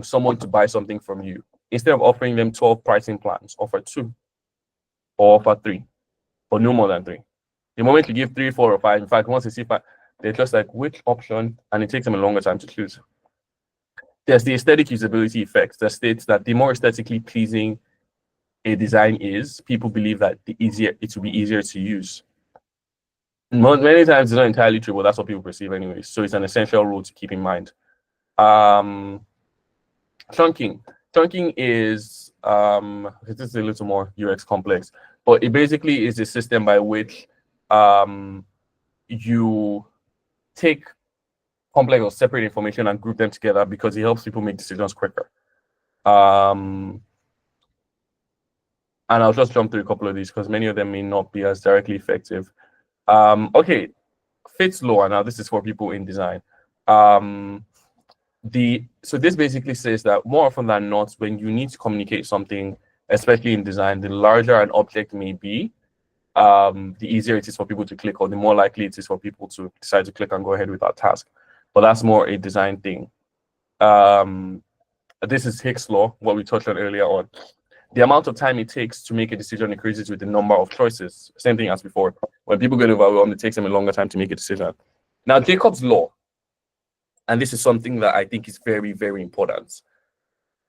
someone to buy something from you, instead of offering them 12 pricing plans, offer 2 or offer 3, or no more than 3. The moment you give 3, 4, or 5, in fact, once they see 5, they're just like, which option? And it takes them a longer time to choose. There's the aesthetic usability effect that states that the more aesthetically pleasing a design is, people believe that it will be easier to use. Many times it's not entirely true, but that's what people perceive anyway. So it's an essential rule to keep in mind. Chunking. Chunking is this is a little more UX complex, but it basically is a system by which you take complex or separate information and group them together because it helps people make decisions quicker. And I'll just jump through a couple of these because many of them may not be as directly effective. Okay, fits law. Now this is for people in design. So this basically says that more often than not, when you need to communicate something, especially in design, the larger an object may be, the easier it is for people to click, or the more likely it is for people to decide to click and go ahead with that task. But that's more a design thing. This is Hicks' law, what we touched on earlier on. The amount of time it takes to make a decision increases with the number of choices. Same thing as before. When people get overwhelmed, it takes them a longer time to make a decision. Now, Jacob's law, and this is something that I think is very, very important.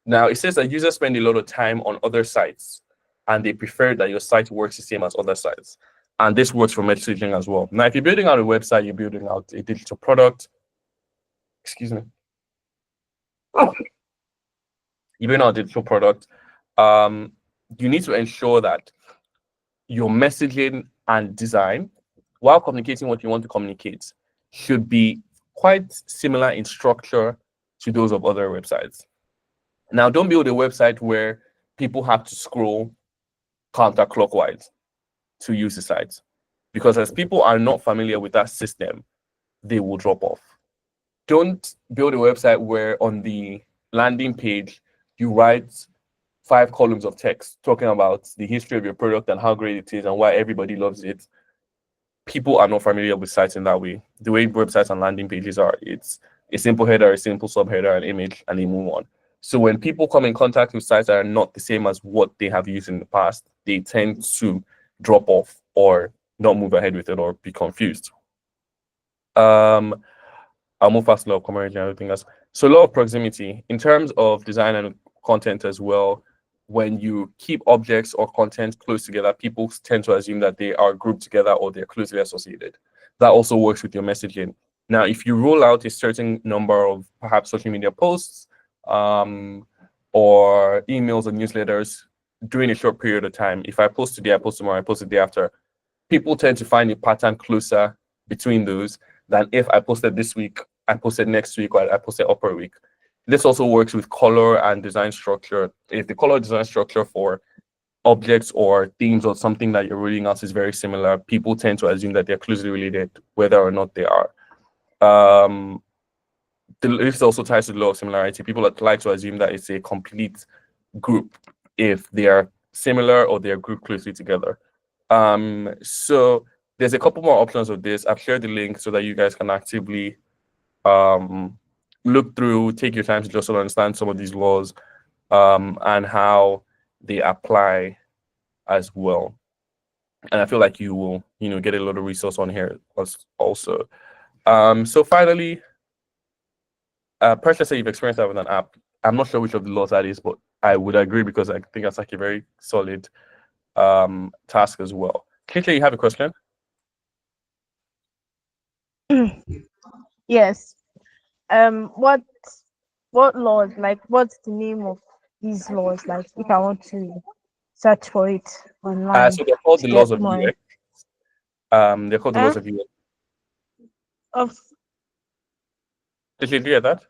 Now, it says that users spend a lot of time on other sites, and they prefer that your site works the same as other sites. And this works for messaging as well. Now, if you're building out a website, you're building out a digital product. Excuse me. You're building out a digital product. You need to ensure that your messaging and design, while communicating what you want to communicate, should be quite similar in structure to those of other websites. Now, don't build a website where people have to scroll counterclockwise to use the site, because as people are not familiar with that system, they will drop off. Don't build a website where on the landing page, you write 5 columns of text talking about the history of your product and how great it is and why everybody loves it. People are not familiar with sites in that way. The way websites and landing pages are, it's a simple header, a simple subheader, an image, and they move on. So when people come in contact with sites that are not the same as what they have used in the past, they tend to drop off or not move ahead with it or be confused. I'll move past law of convergence and everything else. So law of proximity, in terms of design and content as well, when you keep objects or content close together, people tend to assume that they are grouped together or they're closely associated. That also works with your messaging. Now, if you roll out a certain number of perhaps social media posts or emails or newsletters during a short period of time, if I post today, I post tomorrow, I post the day after, people tend to find a pattern closer between those than if I posted this week, I posted next week, or I posted upper week. This also works with color and design structure. If the color design structure for objects or themes or something that you're rolling out is very similar, people tend to assume that they're closely related, whether or not they are. This also ties to the law of similarity. People like to assume that it's a complete group if they are similar or they are grouped closely together. So there's a couple more options of this. I've shared the link so that you guys can actively look through, take your time to just sort of understand some of these laws and how they apply as well. And I feel like you will, get a lot of resource on here also. So finally, Precious said you've experienced that with an app. I'm not sure which of the laws that is, but I would agree because I think that's like a very solid task as well. Keisha, you have a question? Yes. What laws, like what's the name of these laws, like if I want to search for it online? So they're called to the laws get of more UX. They're called the laws of UX. of Did you hear that?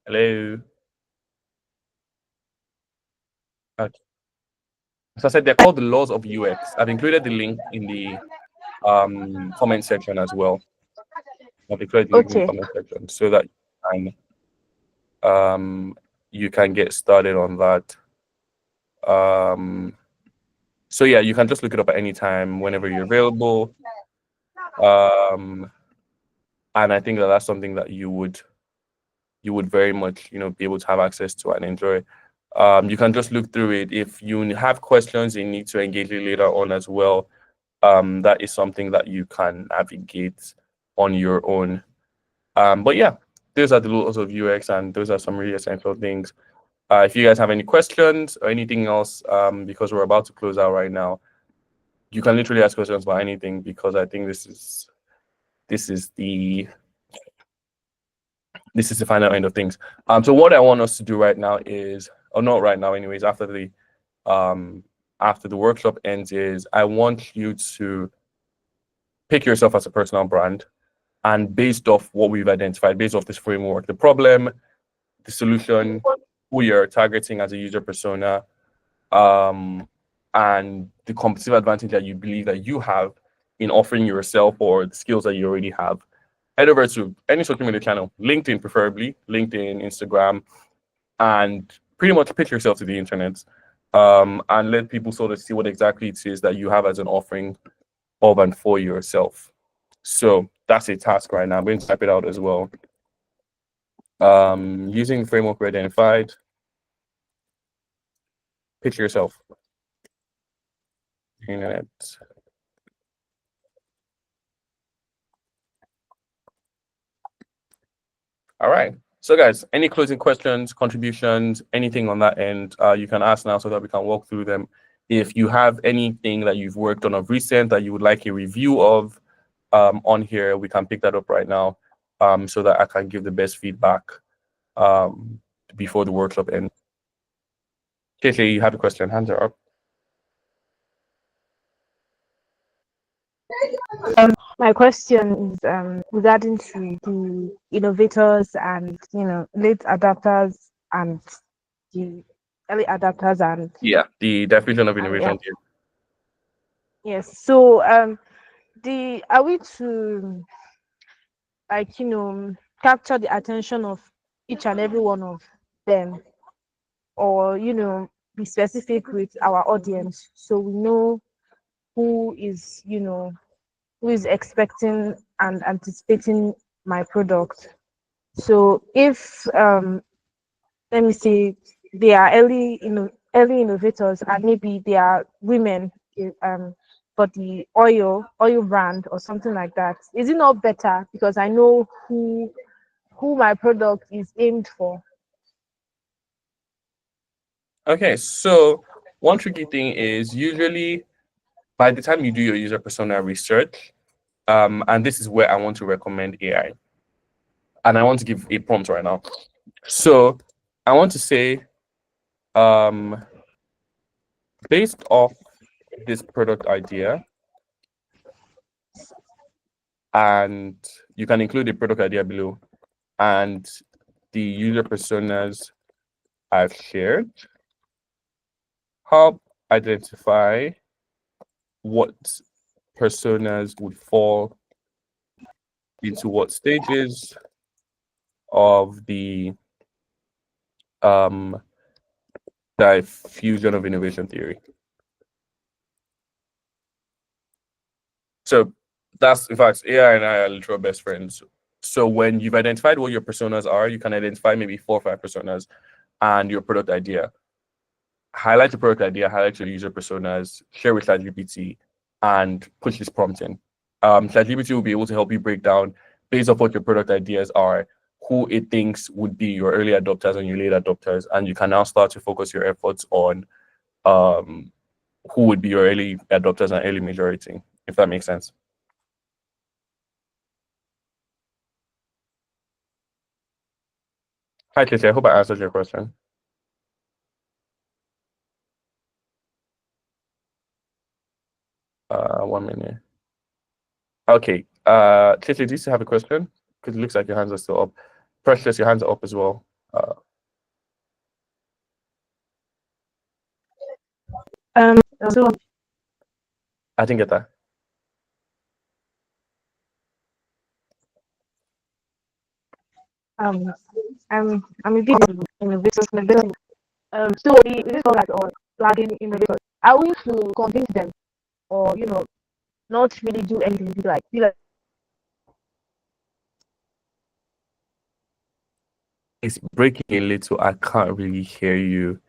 Hello. Okay. So I said they're called the laws of UX. I've included the link in the comment section as well. I've included the link in the Okay. comment section so that you can get started on that. So yeah, you can just look it up at any time whenever you're available. And I think that that's something that you would very much be able to have access to and enjoy. You can just look through it. If you have questions you need to engage it later on as well, that is something that you can navigate on your own. But yeah, those are the laws of UX, and those are some really essential things. If you guys have any questions or anything else, because we're about to close out right now, you can literally ask questions about anything, because I think this is the final end of things. So what I want us to do right now is, or not right now anyways, after the workshop ends, is I want you to pick yourself as a personal brand, and based off what we've identified, based off this framework, the problem, the solution, who you're targeting as a user persona, and the competitive advantage that you believe that you have in offering yourself or the skills that you already have, head over to any social media channel, LinkedIn preferably, LinkedIn, Instagram, and pretty much pitch yourself to the internet, and let people sort of see what exactly it is that you have as an offering of and for yourself. So that's a task right now. I'm going to type it out as well. Using the framework we identified, pitch yourself. Internet. All right. So guys, any closing questions, contributions, anything on that end, you can ask now so that we can walk through them. If you have anything that you've worked on of recent that you would like a review of on here, we can pick that up right now so that I can give the best feedback before the workshop ends. KK, you have a question, hands are up. My question is regarding to the innovators and late adapters and the early adapters and the definition of innovation. Yes. So are we to capture the attention of each and every one of them, or be specific with our audience so we know who is expecting and anticipating my product. So if let me say they are early innovators and maybe they are women for the oil brand or something like that, is it not better because I know who my product is aimed for? Okay, so one tricky thing is usually by the time you do your user persona research, and this is where I want to recommend AI, and I want to give a prompt right now. So I want to say, based off this product idea, and you can include the product idea below, and the user personas I've shared, help identify what personas would fall into what stages of the diffusion of innovation theory. So that's, in fact, AI and I are literal best friends. So when you've identified what your personas are, you can identify maybe 4 or 5 personas and your product idea. Highlight your product idea, highlight your user personas, share with ChatGPT, and push this prompt in. ChatGPT will be able to help you break down, based off what your product ideas are, who it thinks would be your early adopters and your late adopters, and you can now start to focus your efforts on who would be your early adopters and early majority, if that makes sense. Hi, Tracy. I hope I answered your question. One minute. Okay. Tracy, do you still have a question? Because it looks like your hands are still up. Precious, your hands are up as well. So I didn't get that. I'm a bit innovators. So this all like on flagging innovators. Are we to convince them or not really do anything? Be like It's breaking a little. I can't really hear you.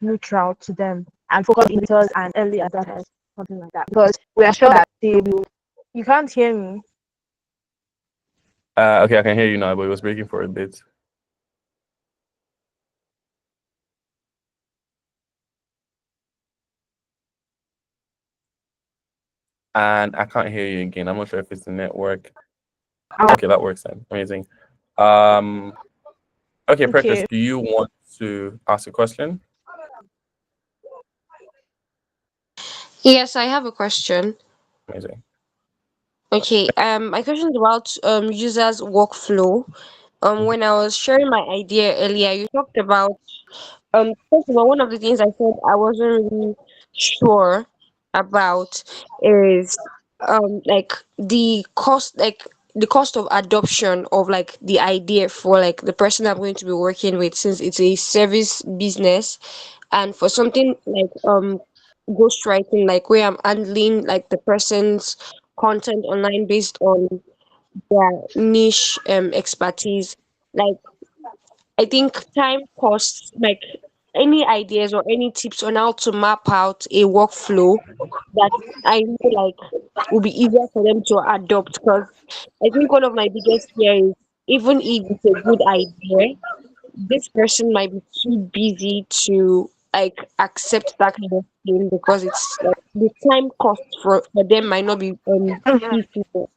neutral to them and focus on innovators and early adopters, something like that. Because we are sure that they will. You can't hear me. Okay, I can hear you now, but it was breaking for a bit. And I can't hear you again. I'm not sure if it's the network. Okay, that works then. Amazing. Okay, Precious, do you want to ask a question? Yes, I have a question. Amazing. Okay, my question is about users workflow. When I was sharing my idea earlier, you talked about first of all, one of the things I said I wasn't really sure about is like the cost of adoption of like the idea for like the person I'm going to be working with, since it's a service business, and for something like ghostwriting, like where I'm handling like the person's content online based on their niche expertise. Like I think time costs, like any ideas or any tips on how to map out a workflow that I know like will be easier for them to adopt. Because I think one of my biggest fear is, even if it's a good idea, this person might be too busy to like accept that kind of thing, because it's like the time cost for them might not be feasible.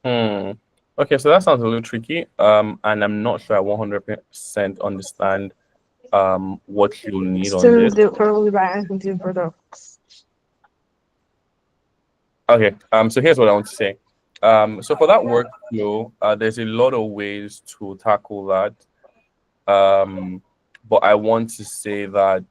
Okay, so that sounds a little tricky. And I'm not sure I 100% understand what you'll need on this. They'll probably buy anything products. Okay, so here's what I want to say. So for that workflow, there's a lot of ways to tackle that. But I want to say that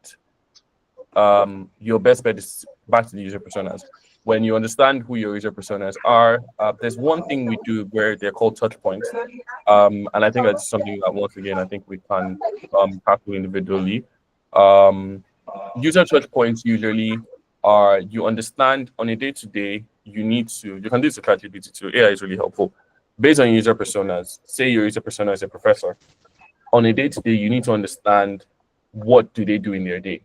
your best bet is back to the user personas. When you understand who your user personas are, there's one thing we do where they're called touch points. And I think that's something that, once again, I think we can tackle individually. User touch points usually are, you understand on a day-to-day, you can do this to ChatGPT too. AI is really helpful. based on user personas, say your user persona is a professor, on a day-to-day, you need to understand what do they do in their day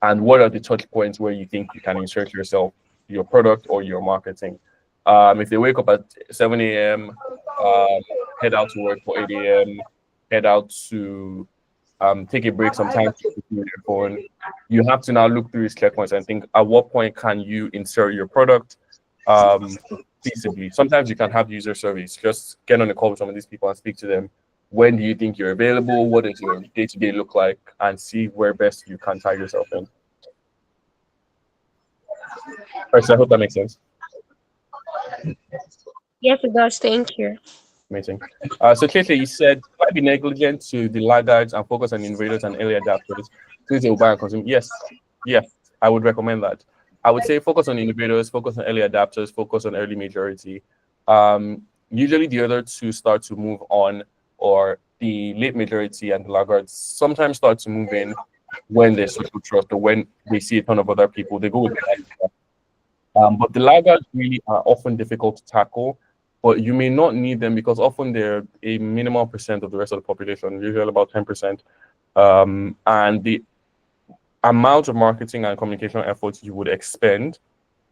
and what are the touch points where you think you can insert yourself, your product or your marketing. If they wake up at 7 a.m., head out to work for 8 a.m., head out to take a break sometimes to your phone, you have to now look through these checkpoints and think at what point can you insert your product feasibly. Sometimes you can have user surveys. Just get on a call with some of these people and speak to them. When do you think you're available? What does your day-to-day look like? And see where best you can tie yourself in. First, I hope that makes sense. Yes, it does. Thank you. Amazing. So Kete, you said might be negligent to the laggards and focus on innovators and early adapters since they will buy and consume. Yes, I would recommend that. I would say focus on innovators, focus on early adapters, focus on early majority. Usually the other two start to move on, or the late majority and the laggards sometimes start to move in when there's social trust or when they see a ton of other people. They go with the but the laggards really are often difficult to tackle. But you may not need them because often they're a minimal percent of the rest of the population, usually about 10%. And the amount of marketing and communication efforts you would expend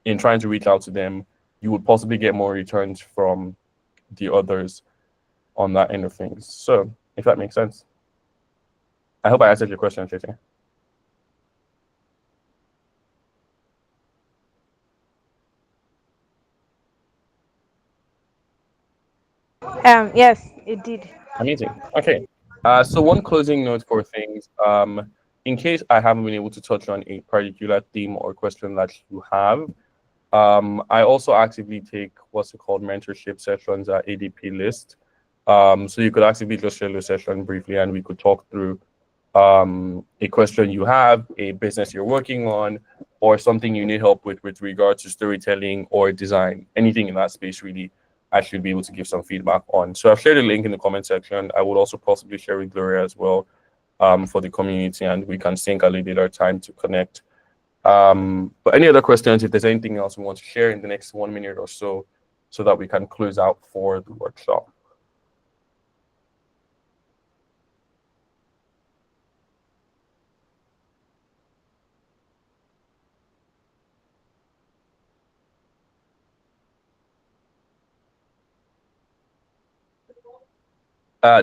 in trying to reach out to them, you would possibly get more returns from the others on that end of things. So, if that makes sense. I hope I answered your question, Tete. Yes, it did. Amazing. Okay. So one closing note for things. In case I haven't been able to touch on a particular theme or question that you have, I also actively take what's called mentorship sessions at ADP List. So you could actively just share your session briefly, and we could talk through a question you have, a business you're working on, or something you need help with regard to storytelling or design, anything in that space really. I should be able to give some feedback on. So I've shared a link in the comment section. I would also possibly share with Gloria as well for the community, and we can sync a little bit our time to connect. But any other questions, if there's anything else we want to share in the next 1 minute or so that we can close out for the workshop.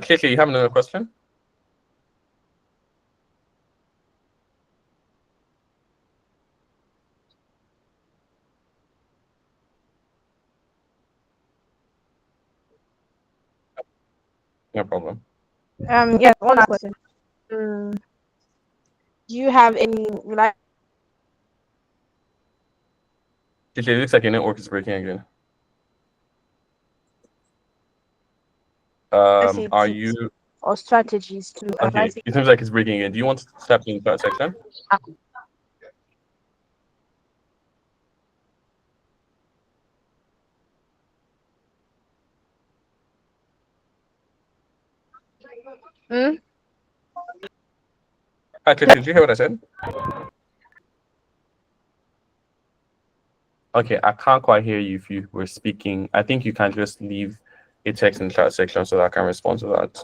Kiki, you have another question? No problem. Yes, one last question. Do you have any Kiki, it looks like your network is breaking again. Are you or strategies to okay? advise? It seems like it's breaking again. Do you want to step in that section? Actually, did you hear what I said? Okay, I can't quite hear you if you were speaking. I think you can just leave a text in the chat section so that I can respond to that.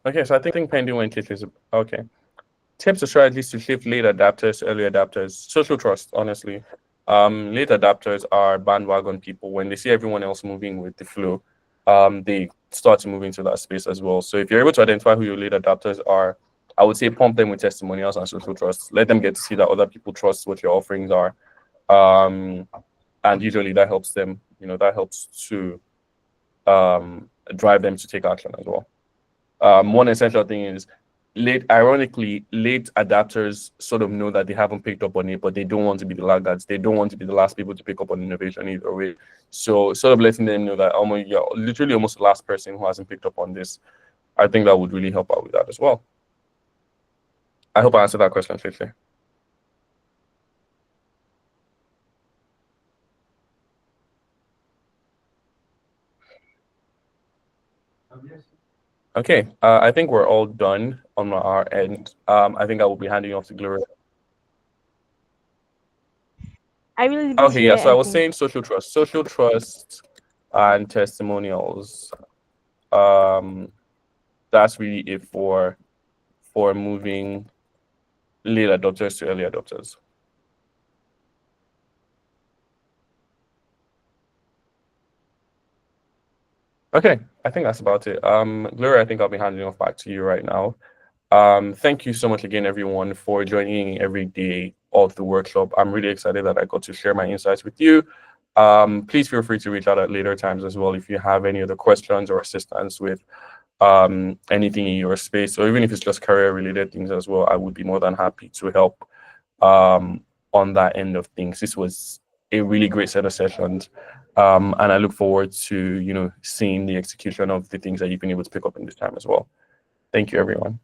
Okay, so I think pending when Kit is okay. Tips or strategies to shift late adapters to early adapters. Social trust, honestly. Late adapters are bandwagon people. When they see everyone else moving with the flow, they start to move into that space as well. So if you're able to identify who your late adapters are, I would say pump them with testimonials and social trust. Let them get to see that other people trust what your offerings are. And usually that helps them, that helps to drive them to take action as well. One essential thing is ironically, late adapters sort of know that they haven't picked up on it, but they don't want to be the laggards. They don't want to be the last people to pick up on innovation either way. So sort of letting them know that you're literally almost the last person who hasn't picked up on this. I think that would really help out with that as well. I hope I answered that question, Tracy. Okay, I think we're all done on our end. I think I will be handing off to Gloria. I really didn't Okay, yeah. hear So I was anything. saying social trust, and testimonials. That's really it for moving late adopters to early adopters. Okay, I think that's about it. Gloria, I think I'll be handing off back to you right now. Thank you so much again, everyone, for joining every day of the workshop. I'm really excited that I got to share my insights with you. Please feel free to reach out at later times as well if you have any other questions or assistance with anything in your space, or even if it's just career-related things as well. I would be more than happy to help on that end of things. This was a really great set of sessions, and I look forward to seeing the execution of the things that you've been able to pick up in this time as well. Thank you, everyone.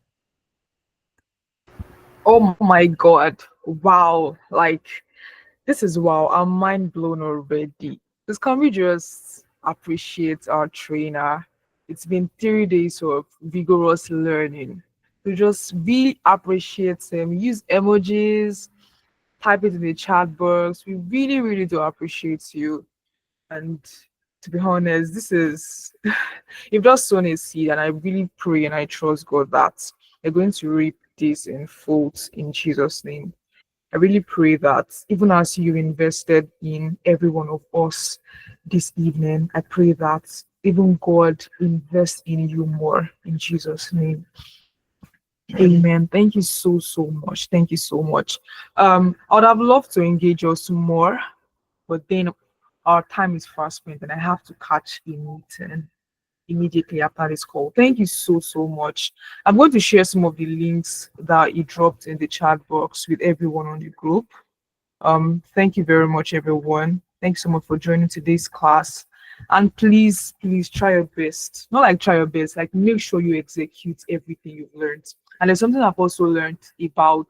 Oh my God. Wow. Like, this is wow. I'm mind blown already. This can we just appreciate our trainer? It's been 3 days of vigorous learning. To just really appreciate him, use emojis, type it in the chat box. We really, really do appreciate you. And to be honest, this is you've just sown a seed, and I really pray and I trust God that you're going to reap this in full in Jesus' name. I really pray that even as you invested in every one of us this evening, I pray that even God invests in you more in Jesus' name. Amen. Thank you so much. Thank you so much. I would have loved to engage us more, but then our time is fast spent and I have to catch a meeting immediately after this call. Thank you so much. I'm going to share some of the links that you dropped in the chat box with everyone on the group. Thank you very much, everyone. Thanks so much for joining today's class. And please try your best. Not like try your best, like make sure you execute everything you've learned. And there's something I've also learned about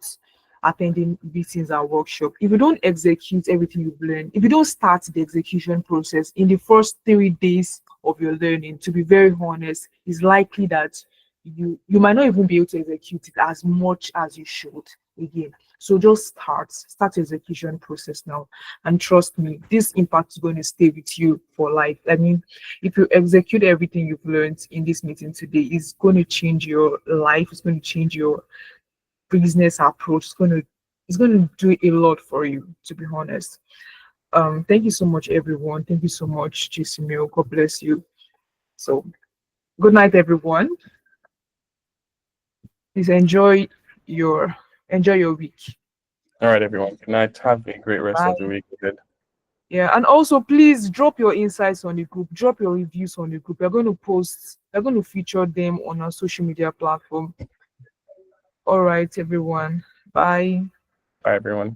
attending meetings and workshop. If you don't execute everything you've learned, if you don't start the execution process in the first 3 days of your learning, to be very honest, it's likely that you might not even be able to execute it as much as you should again. So just start the execution process now, and trust me, this impact is going to stay with you for life. I mean, if you execute everything you've learned in this meeting today, it's going to change your life. It's going to change your business approach. It's going to do a lot for you, to be honest. Thank you so much, everyone. Thank you so much, Chisimil. God bless you. So good night, everyone. Please enjoy your week. All right, everyone. Good night. Have a great rest Bye. of the week. Good. Yeah, and also please drop your insights on the group, drop your reviews on the group. We're going to feature them on our social media platform. All right, everyone. Bye. Bye, everyone.